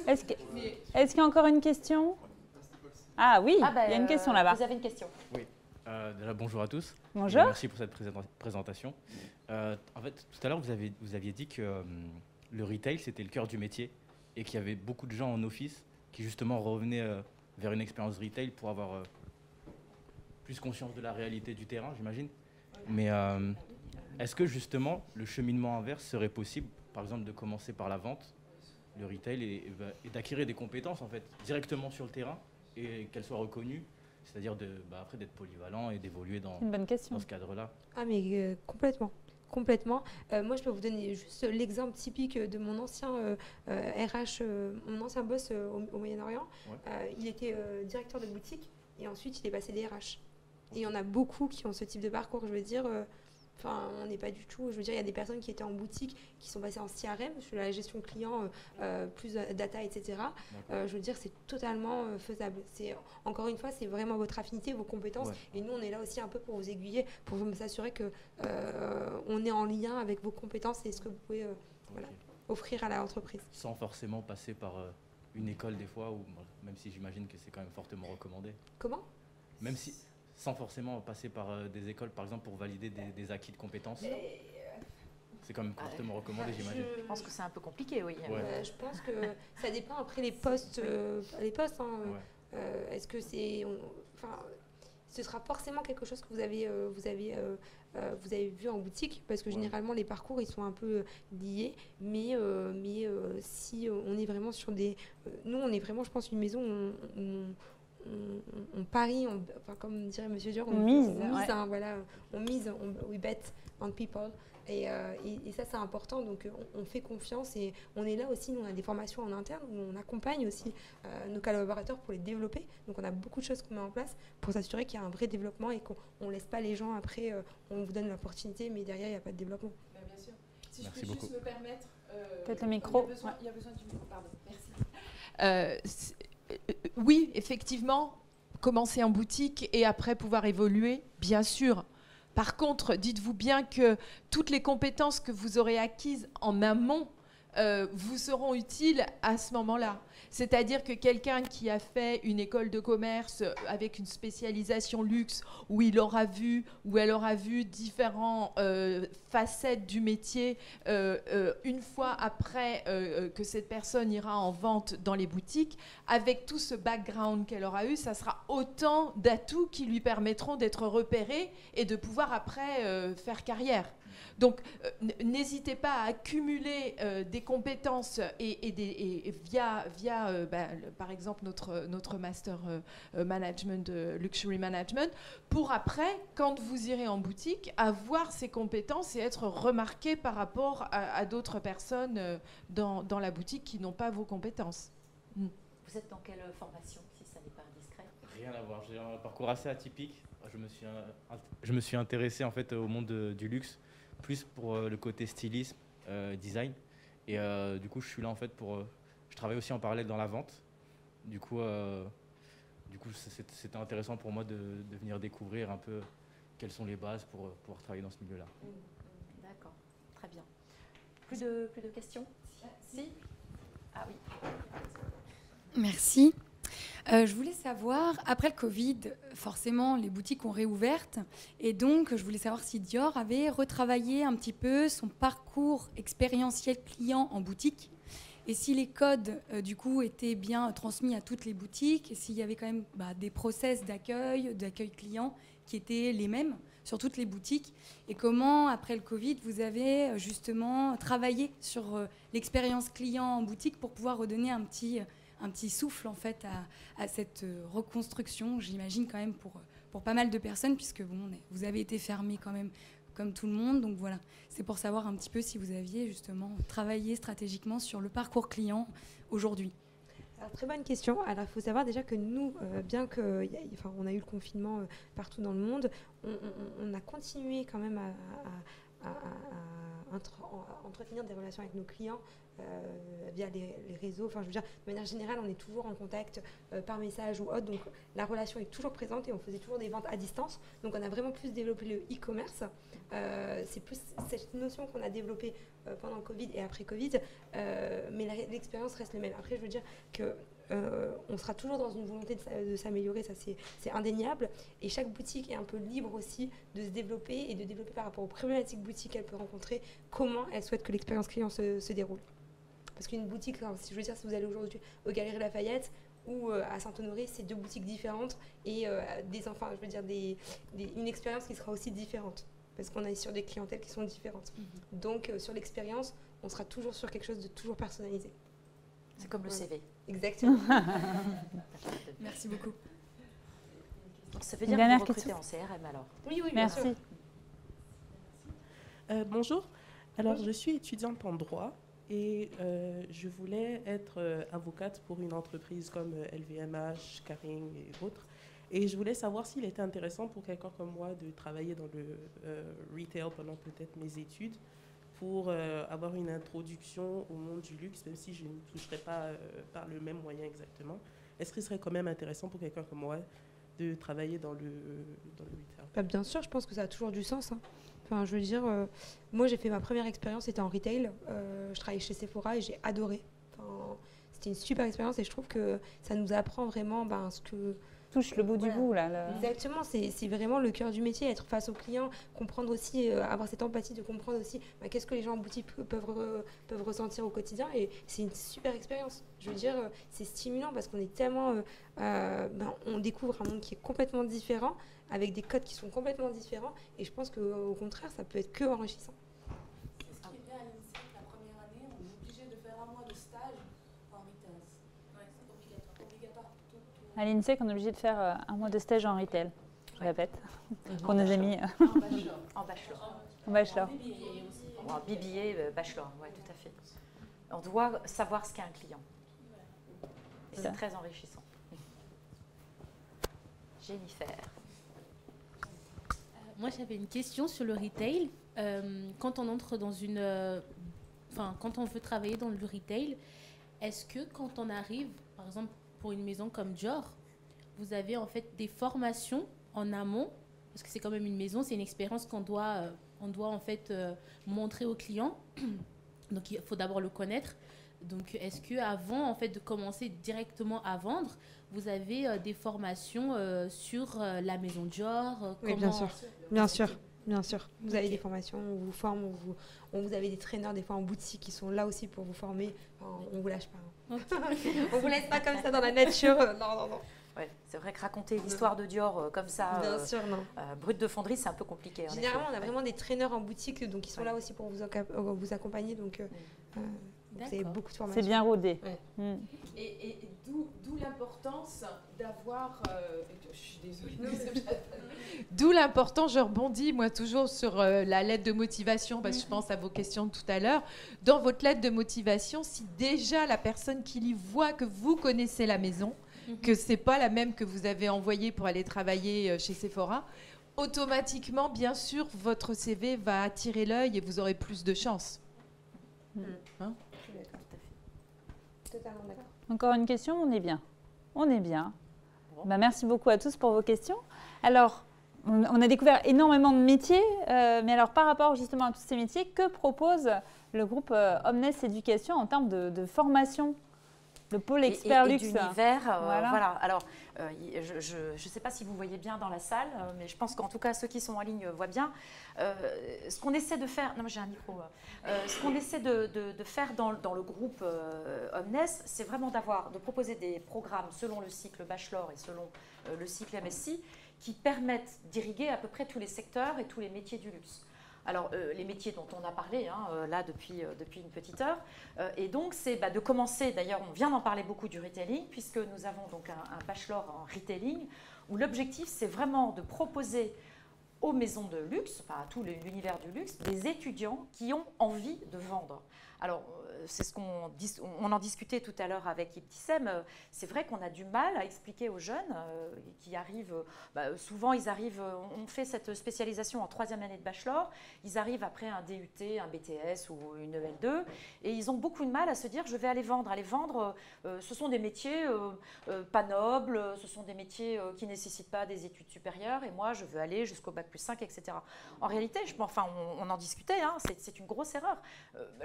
Est-ce qu'il y a encore une question? Ah oui, il y a une question là-bas.
Vous avez une question?
Oui. Déjà, bonjour à tous.
Bonjour.
Merci pour cette présentation. En fait, tout à l'heure, vous aviez dit que le retail, c'était le cœur du métier et qu'il y avait beaucoup de gens en office qui, justement, revenaient vers une expérience retail pour avoir plus conscience de la réalité du terrain, j'imagine. Mais est-ce que, justement, le cheminement inverse serait possible, par exemple, de commencer par la vente, le retail, et d'acquérir des compétences, en fait, directement sur le terrain et qu'elles soient reconnues, c'est-à-dire après d'être polyvalent et d'évoluer dans ce cadre-là?
Ah mais complètement. Complètement. Moi, je peux vous donner juste l'exemple typique de mon ancien RH, mon ancien boss au Moyen-Orient. Ouais. Il était directeur de boutique et ensuite il est passé DRH. Et il y en a beaucoup qui ont ce type de parcours. Je veux dire, on n'est pas du tout. Je veux dire, il y a des personnes qui étaient en boutique qui sont passées en CRM, sur la gestion client, plus data, etc. Je veux dire, c'est totalement faisable. Encore une fois, c'est vraiment votre affinité, vos compétences. Ouais. Et nous, on est là aussi un peu pour vous aiguiller, pour vous s'assurer que on est en lien avec vos compétences et ce que vous pouvez offrir à l'entreprise.
Sans forcément passer par une école des fois, même si j'imagine que c'est quand même fortement recommandé.
Comment?
Même si... Sans forcément passer par des écoles, par exemple, pour valider des acquis de compétences. C'est quand même fortement recommandé, j'imagine.
Je pense que c'est un peu compliqué, oui.
Ouais. Je pense que ça dépend après les postes. Est-ce que c'est... ce sera forcément quelque chose que vous avez vu en boutique, parce que généralement, les parcours, ils sont un peu liés. Mais si on est vraiment sur des... nous, on est vraiment, je pense, une maison où on parie, comme dirait Monsieur Dior, on mise, we bet on people. Et ça, c'est important. Donc, on fait confiance et on est là aussi. Nous, on a des formations en interne où on accompagne aussi nos collaborateurs pour les développer. Donc, on a beaucoup de choses qu'on met en place pour s'assurer qu'il y a un vrai développement et qu'on ne laisse pas les gens après. On vous donne l'opportunité, mais derrière, il n'y a pas de développement.
Bien sûr. Si
Merci
je peux
beaucoup.
juste me permettre.
Peut-être le micro.
Il y a besoin du micro, pardon. Merci. Oui, effectivement, commencer en boutique et après pouvoir évoluer, bien sûr. Par contre, dites-vous bien que toutes les compétences que vous aurez acquises en amont vous seront utiles à ce moment-là. C'est-à-dire que quelqu'un qui a fait une école de commerce avec une spécialisation luxe, où elle aura vu différentes facettes du métier, une fois après que cette personne ira en vente dans les boutiques, avec tout ce background qu'elle aura eu, ça sera autant d'atouts qui lui permettront d'être repérée et de pouvoir après faire carrière. Donc, n'hésitez pas à accumuler des compétences et via par exemple, notre master management, luxury management, pour après, quand vous irez en boutique, avoir ces compétences et être remarqué par rapport à d'autres personnes dans la boutique qui n'ont pas vos compétences.
Vous êtes dans quelle formation, si ça n'est pas indiscret?
Rien à voir. J'ai un parcours assez atypique. Je me suis intéressé en fait au monde du luxe, plus pour le côté stylisme, design. Et du coup, je suis là en fait pour... je travaille aussi en parallèle dans la vente. Du coup, c'était intéressant pour moi de venir découvrir un peu quelles sont les bases pour pouvoir travailler dans ce milieu-là.
D'accord, très bien. Plus de questions? Si. Ah oui.
Merci. Je voulais savoir, après le Covid, forcément, les boutiques ont réouvertes. Et donc, je voulais savoir si Dior avait retravaillé un petit peu son parcours expérientiel client en boutique. Et si les codes, du coup, étaient bien transmis à toutes les boutiques. Et s'il y avait quand même des process d'accueil client qui étaient les mêmes sur toutes les boutiques. Et comment, après le Covid, vous avez justement travaillé sur l'expérience client en boutique pour pouvoir redonner un petit souffle en fait à cette reconstruction, j'imagine quand même pour pas mal de personnes, puisque vous avez été fermés quand même comme tout le monde. Donc voilà, c'est pour savoir un petit peu si vous aviez justement travaillé stratégiquement sur le parcours client aujourd'hui.
Alors, très bonne question. Alors, il faut savoir déjà que nous, bien qu'on a eu le confinement partout dans le monde, on a continué quand même à entretenir des relations avec nos clients via les réseaux. Enfin, je veux dire, de manière générale, on est toujours en contact par message ou autre. Donc, la relation est toujours présente et on faisait toujours des ventes à distance. Donc, on a vraiment plus développé le e-commerce. C'est plus cette notion qu'on a développée pendant le Covid et après Covid. Mais l'expérience reste la même. Après, je veux dire que on sera toujours dans une volonté de s'améliorer, ça c'est indéniable. Et chaque boutique est un peu libre aussi de se développer et de développer par rapport aux problématiques boutiques qu'elle peut rencontrer, comment elle souhaite que l'expérience client se déroule. Parce qu'une boutique, si vous allez aujourd'hui aux Galeries Lafayette ou à Saint-Honoré, c'est deux boutiques différentes et une expérience qui sera aussi différente. Parce qu'on est sur des clientèles qui sont différentes. Donc, sur l'expérience, on sera toujours sur quelque chose de toujours personnalisé.
C'est comme le CV.
Exactement.
Merci beaucoup.
Donc, ça veut dire que vous recrutez en CRM alors?
Oui,
merci.
Bien sûr.
Bonjour. Alors, je suis étudiante en droit et je voulais être avocate pour une entreprise comme LVMH, Kering et autres. Et je voulais savoir s'il était intéressant pour quelqu'un comme moi de travailler dans le retail pendant peut-être mes études pour avoir une introduction au monde du luxe, même si je ne toucherais pas par le même moyen exactement. Est-ce que ce serait quand même intéressant pour quelqu'un comme moi de travailler dans le retail?
Bien sûr, je pense que ça a toujours du sens. Hein. Enfin, je veux dire, moi j'ai fait ma première expérience, c'était en retail. Je travaillais chez Sephora et j'ai adoré. Enfin, c'était une super expérience et je trouve que ça nous apprend vraiment ce que...
touche le bout du bout là.
Exactement, c'est vraiment le cœur du métier, être face aux clients, comprendre aussi, avoir cette empathie de comprendre aussi qu'est-ce que les gens en boutique peuvent ressentir au quotidien, et c'est une super expérience. Je veux dire, c'est stimulant parce qu'on est tellement, on découvre un monde qui est complètement différent, avec des codes qui sont complètement différents, et je pense qu'au contraire, ça peut être que enrichissant.
Ce qui est bien à l'INSEE, la première année, on est obligé de faire un mois de stage en retail. C'est obligatoire.
À l'INSEE, on est obligé de faire un mois de stage en retail. Je répète, pour nos amis.
En bachelor.
En bachelor.
En BBA, bachelor, oui, tout à fait. On doit savoir ce qu'est un client. Et c'est très enrichissant. Jennifer.
Moi, j'avais une question sur le retail. Quand on entre dans quand on veut travailler dans le retail, est-ce que quand on arrive, par exemple, pour une maison comme Dior, vous avez en fait des formations en amont, parce que c'est quand même une maison, c'est une expérience qu'on doit en fait montrer aux clients. Donc il faut d'abord le connaître. Donc est-ce que avant en fait de commencer directement à vendre, vous avez des formations sur la maison Dior?
Oui, bien sûr. Bien sûr. Vous avez des formations, on vous forme, vous avez des traîneurs des fois en boutique qui sont là aussi pour vous former. Enfin, on vous lâche pas. Hein. On vous laisse pas comme ça dans la nature. Non.
Ouais, c'est vrai que raconter l'histoire de Dior comme ça,
bien sûr, non.
Brut de fonderie, c'est un peu compliqué.
Généralement, on a vraiment des traîneurs en boutique, donc qui sont là aussi pour vous accompagner. Donc, vous avez beaucoup de formations.
C'est bien rodé.
Ouais. Et d'où l'importance d'avoir... je suis désolée. D'où l'importance, je rebondis moi toujours sur la lettre de motivation, parce que je pense à vos questions de tout à l'heure. Dans votre lettre de motivation, si déjà la personne qui lit voit que vous connaissez la maison, que ce n'est pas la même que vous avez envoyée pour aller travailler chez Sephora, automatiquement, bien sûr, votre CV va attirer l'œil et vous aurez plus de chance.
Hein?
Totalement d'accord.
Encore une question, on est bien. On est bien. Bah, merci beaucoup à tous pour vos questions. Alors, on a découvert énormément de métiers, mais alors par rapport justement à tous ces métiers, que propose le groupe Omnes Éducation en termes de formation? Le pôle expert luxe.
D'univers,
Voilà.
voilà. Alors, je ne sais pas si vous voyez bien dans la salle, mais je pense qu'en tout cas, ceux qui sont en ligne voient bien. Ce qu'on essaie de faire, non, j'ai un micro. Ce qu'on essaie de faire dans le groupe Omnes, c'est vraiment de proposer des programmes selon le cycle bachelor et selon le cycle MSc, qui permettent d'irriguer à peu près tous les secteurs et tous les métiers du luxe. Alors, les métiers dont on a parlé là depuis une petite heure. Et donc, c'est de commencer, d'ailleurs, on vient d'en parler beaucoup du retailing, puisque nous avons donc un bachelor en retailing, où l'objectif, c'est vraiment de proposer aux maisons de luxe, enfin à tout l'univers du luxe, des étudiants qui ont envie de vendre. Alors, c'est ce on en discutait tout à l'heure avec Ibtissem. C'est vrai qu'on a du mal à expliquer aux jeunes qui arrivent, souvent ils arrivent, on fait cette spécialisation en 3e année de bachelor, ils arrivent après un DUT, un BTS ou une EL2, et ils ont beaucoup de mal à se dire je vais aller vendre. Aller vendre, ce sont des métiers pas nobles, ce sont des métiers qui ne nécessitent pas des études supérieures, et moi je veux aller jusqu'au bac+5, etc. En réalité, on en discutait, c'est une grosse erreur.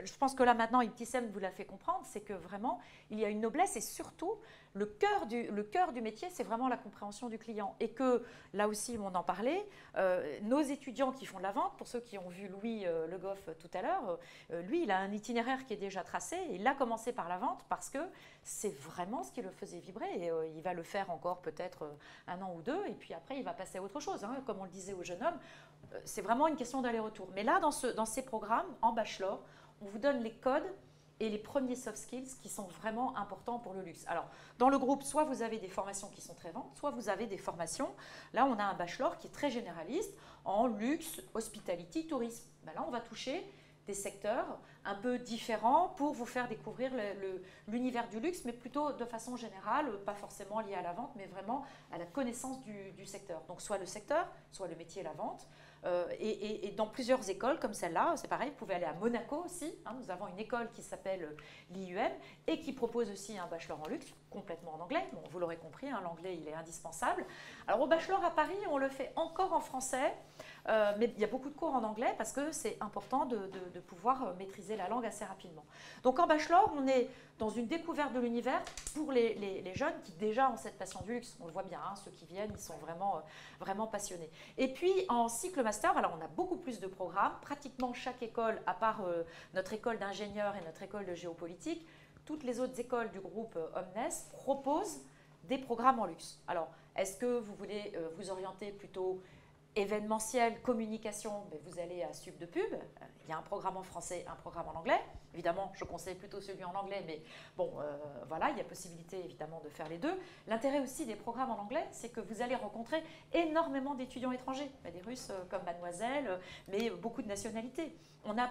Je pense que là maintenant, Ibtissem vous l'a fait comprendre, c'est que vraiment, il y a une noblesse et surtout, le cœur du métier, c'est vraiment la compréhension du client. Et que, là aussi, on en parlait, nos étudiants qui font de la vente, pour ceux qui ont vu Louis Le Goff tout à l'heure, lui, il a un itinéraire qui est déjà tracé. Et il a commencé par la vente parce que c'est vraiment ce qui le faisait vibrer. Et il va le faire encore peut-être 1 an ou 2. Et puis après, il va passer à autre chose. Comme on le disait au jeune homme, c'est vraiment une question d'aller-retour. Mais là, dans ces programmes, en bachelor, on vous donne les codes et les premiers soft skills qui sont vraiment importants pour le luxe. Alors, dans le groupe, soit vous avez des formations qui sont très ventes, soit vous avez des formations. Là, on a un bachelor qui est très généraliste en luxe, hospitality, tourisme. Là, on va toucher des secteurs un peu différents pour vous faire découvrir l'univers du luxe, mais plutôt de façon générale, pas forcément lié à la vente, mais vraiment à la connaissance du secteur. Donc, soit le secteur, soit le métier et la vente. Et dans plusieurs écoles comme celle-là, c'est pareil, vous pouvez aller à Monaco aussi. Nous avons une école qui s'appelle l'IUM et qui propose aussi un bachelor en luxe, complètement en anglais. Bon, vous l'aurez compris, l'anglais, il est indispensable. Alors au bachelor à Paris, on le fait encore en français, mais il y a beaucoup de cours en anglais parce que c'est important de pouvoir maîtriser la langue assez rapidement. Donc en bachelor, on est dans une découverte de l'univers pour les jeunes qui déjà ont cette passion du luxe. On le voit bien, ceux qui viennent, ils sont vraiment passionnés. Et puis en cycle master, alors on a beaucoup plus de programmes. Pratiquement chaque école, à part notre école d'ingénieurs et notre école de géopolitique, toutes les autres écoles du groupe Omnes proposent des programmes en luxe. Alors, est-ce que vous voulez vous orienter plutôt événementiel, communication, vous allez à Sup de Pub. Il y a un programme en français, un programme en anglais. Évidemment, je conseille plutôt celui en anglais, mais bon, voilà, il y a possibilité évidemment de faire les deux. L'intérêt aussi des programmes en anglais, c'est que vous allez rencontrer énormément d'étudiants étrangers. Il y a des Russes comme Mademoiselle, mais beaucoup de nationalités. On a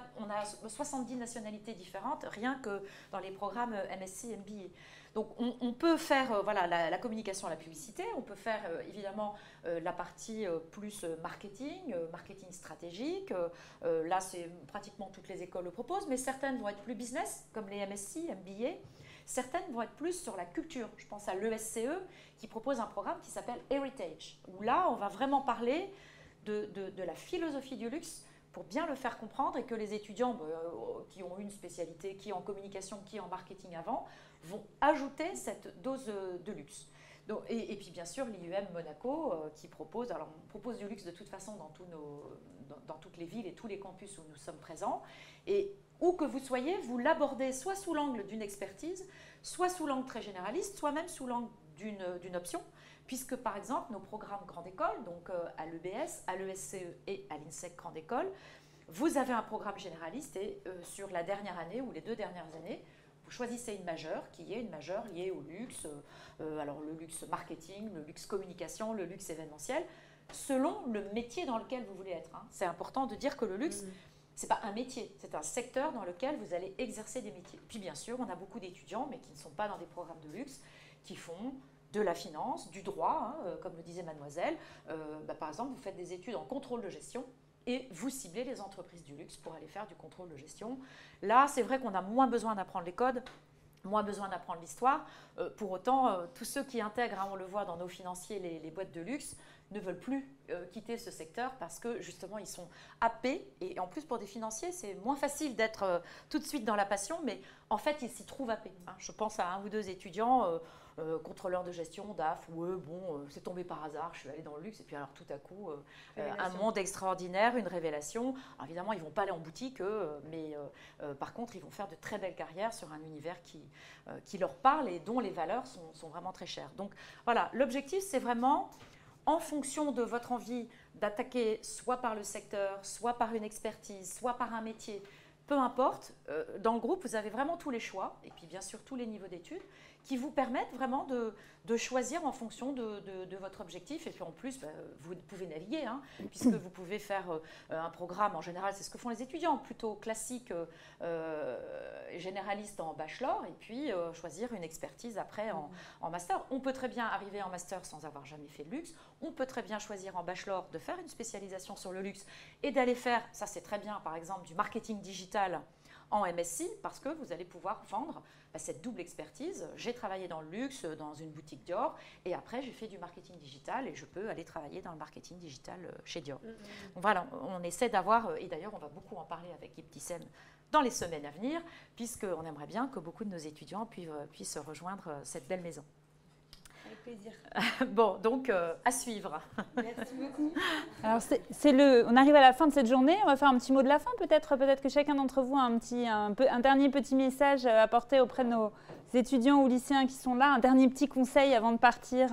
70 nationalités différentes, rien que dans les programmes MSc, MBA. Donc on peut faire la communication, la publicité, on peut faire évidemment la partie plus marketing, marketing stratégique. Là, c'est pratiquement toutes les écoles le proposent, mais certaines vont être plus business, comme les MSc, MBA. Certaines vont être plus sur la culture. Je pense à l'ESCE qui propose un programme qui s'appelle Heritage, où là, on va vraiment parler de la philosophie du luxe pour bien le faire comprendre et que les étudiants qui ont une spécialité, qui en communication, qui en marketing avant, vont ajouter cette dose de luxe. Donc, et puis bien sûr l'IUM Monaco qui propose, alors on propose du luxe de toute façon dans toutes les villes et tous les campus où nous sommes présents, et où que vous soyez, vous l'abordez soit sous l'angle d'une expertise, soit sous l'angle très généraliste, soit même sous l'angle d'une option, puisque par exemple nos programmes grande école, donc à l'EBS, à l'ESCE et à l'INSEC grande école, vous avez un programme généraliste et sur la dernière année ou les 2 dernières années, vous choisissez une majeure qui est une majeure liée au luxe, alors le luxe marketing, le luxe communication, le luxe événementiel, selon le métier dans lequel vous voulez être. C'est important de dire que le luxe, ce n'est pas un métier, c'est un secteur dans lequel vous allez exercer des métiers. Puis bien sûr, on a beaucoup d'étudiants, mais qui ne sont pas dans des programmes de luxe, qui font de la finance, du droit, comme le disait Mademoiselle. Par exemple, vous faites des études en contrôle de gestion, et vous ciblez les entreprises du luxe pour aller faire du contrôle de gestion. Là, c'est vrai qu'on a moins besoin d'apprendre les codes. moins besoin d'apprendre l'histoire. Pour autant, tous ceux qui intègrent, hein, on le voit dans nos financiers, les boîtes de luxe, ne veulent plus quitter ce secteur parce que justement ils sont happés. Et en plus pour des financiers, c'est moins facile d'être tout de suite dans la passion, mais en fait ils s'y trouvent happés. Hein. Je pense à un ou deux étudiants, contrôleurs de gestion, DAF, où c'est tombé par hasard, je suis allée dans le luxe et puis alors tout à coup, un monde extraordinaire, une révélation. Alors, évidemment, ils ne vont pas aller en boutique, mais par contre, ils vont faire de très belles carrières sur un univers qui leur parle et dont les valeurs sont vraiment très chères. Donc voilà, l'objectif, c'est vraiment en fonction de votre envie d'attaquer soit par le secteur, soit par une expertise, soit par un métier, peu importe, dans le groupe, vous avez vraiment tous les choix, et puis bien sûr tous les niveaux d'études, qui vous permettent vraiment de choisir en fonction de votre objectif. Et puis en plus, vous pouvez naviguer, hein, puisque vous pouvez faire un programme, en général, c'est ce que font les étudiants, plutôt classique, généraliste en bachelor, et puis choisir une expertise après en master. On peut très bien arriver en master sans avoir jamais fait de luxe. On peut très bien choisir en bachelor de faire une spécialisation sur le luxe et d'aller faire, ça c'est très bien, par exemple, du marketing digital en MSc, parce que vous allez pouvoir vendre cette double expertise. J'ai travaillé dans le luxe, dans une boutique Dior, et après j'ai fait du marketing digital et je peux aller travailler dans le marketing digital chez Dior. Donc voilà, on essaie d'avoir, et d'ailleurs on va beaucoup en parler avec Ibtissem dans les semaines à venir, puisqu'on aimerait bien que beaucoup de nos étudiants puissent rejoindre cette belle maison.
Avec plaisir.
Bon, donc à suivre.
Merci beaucoup.
Alors, on arrive à la fin de cette journée. On va faire un petit mot de la fin, peut-être que chacun d'entre vous a un dernier petit message à apporter auprès de nos étudiants ou lycéens qui sont là, un dernier petit conseil avant de partir.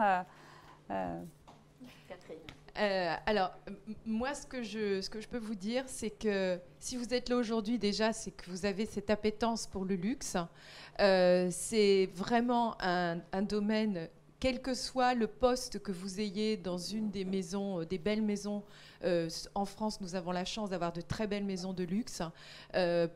Catherine.
Alors, moi, ce que je peux vous dire, c'est que si vous êtes là aujourd'hui, déjà, c'est que vous avez cette appétence pour le luxe. C'est vraiment un domaine, quel que soit le poste que vous ayez dans une des maisons, des belles maisons. En France, nous avons la chance d'avoir de très belles maisons de luxe.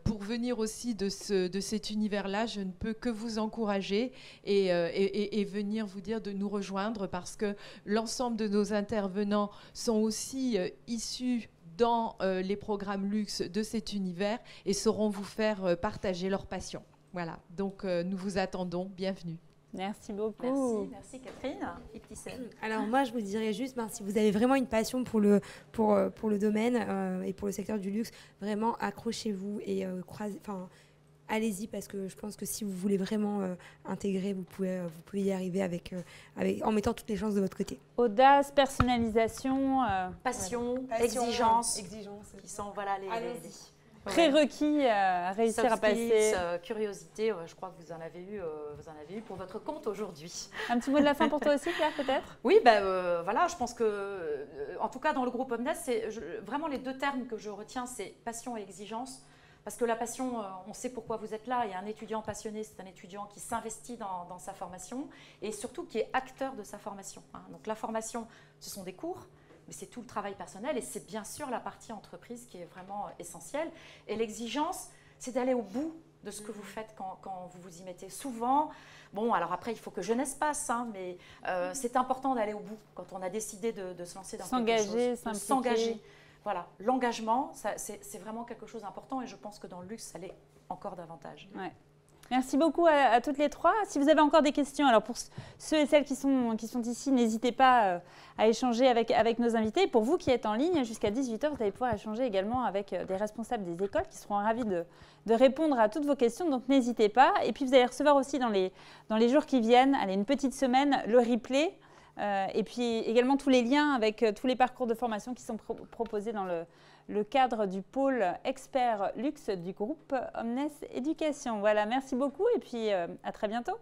Pour venir aussi de cet univers-là, je ne peux que vous encourager et venir vous dire de nous rejoindre, parce que l'ensemble de nos intervenants sont aussi issus dans les programmes luxe de cet univers et sauront vous faire partager leur passion. Voilà, donc nous vous attendons, bienvenue.
Merci beaucoup.
Merci Catherine. Ibtissem.
Alors moi, je vous dirais juste, si vous avez vraiment une passion pour le domaine et pour le secteur du luxe, vraiment accrochez-vous et allez-y, parce que je pense que si vous voulez vraiment intégrer, vous pouvez y arriver en mettant toutes les chances de votre côté.
Audace, personnalisation,
passion, exigence, qui sont les
prérequis à réussir à passer.
Curiosité, je crois que vous en avez eu pour votre compte aujourd'hui.
Un petit mot de la fin pour toi aussi, Claire, peut-être?
Oui, voilà, je pense que, en tout cas dans le groupe Omnes, vraiment les deux termes que je retiens, c'est passion et exigence. Parce que la passion, on sait pourquoi vous êtes là, et un étudiant passionné, c'est un étudiant qui s'investit dans sa formation et surtout qui est acteur de sa formation. Hein. Donc la formation, ce sont des cours, mais c'est tout le travail personnel et c'est bien sûr la partie entreprise qui est vraiment essentielle. Et l'exigence, c'est d'aller au bout de ce que vous faites quand vous vous y mettez. Souvent, bon, alors après, il faut que jeunesse passe, hein, mais c'est important d'aller au bout quand on a décidé de se lancer dans quelque chose. S'engager. Voilà, l'engagement, c'est vraiment quelque chose d'important et je pense que dans le luxe, ça l'est encore davantage.
Ouais. Merci beaucoup à toutes les trois. Si vous avez encore des questions, alors pour ceux et celles qui sont ici, n'hésitez pas à échanger avec nos invités. Pour vous qui êtes en ligne, jusqu'à 18h, vous allez pouvoir échanger également avec des responsables des écoles qui seront ravis de répondre à toutes vos questions. Donc n'hésitez pas. Et puis vous allez recevoir aussi dans les jours qui viennent, une petite semaine, le replay. Et puis également tous les liens avec tous les parcours de formation qui sont proposés dans le cadre du pôle expert luxe du groupe Omnes Éducation. Voilà, merci beaucoup et puis à très bientôt.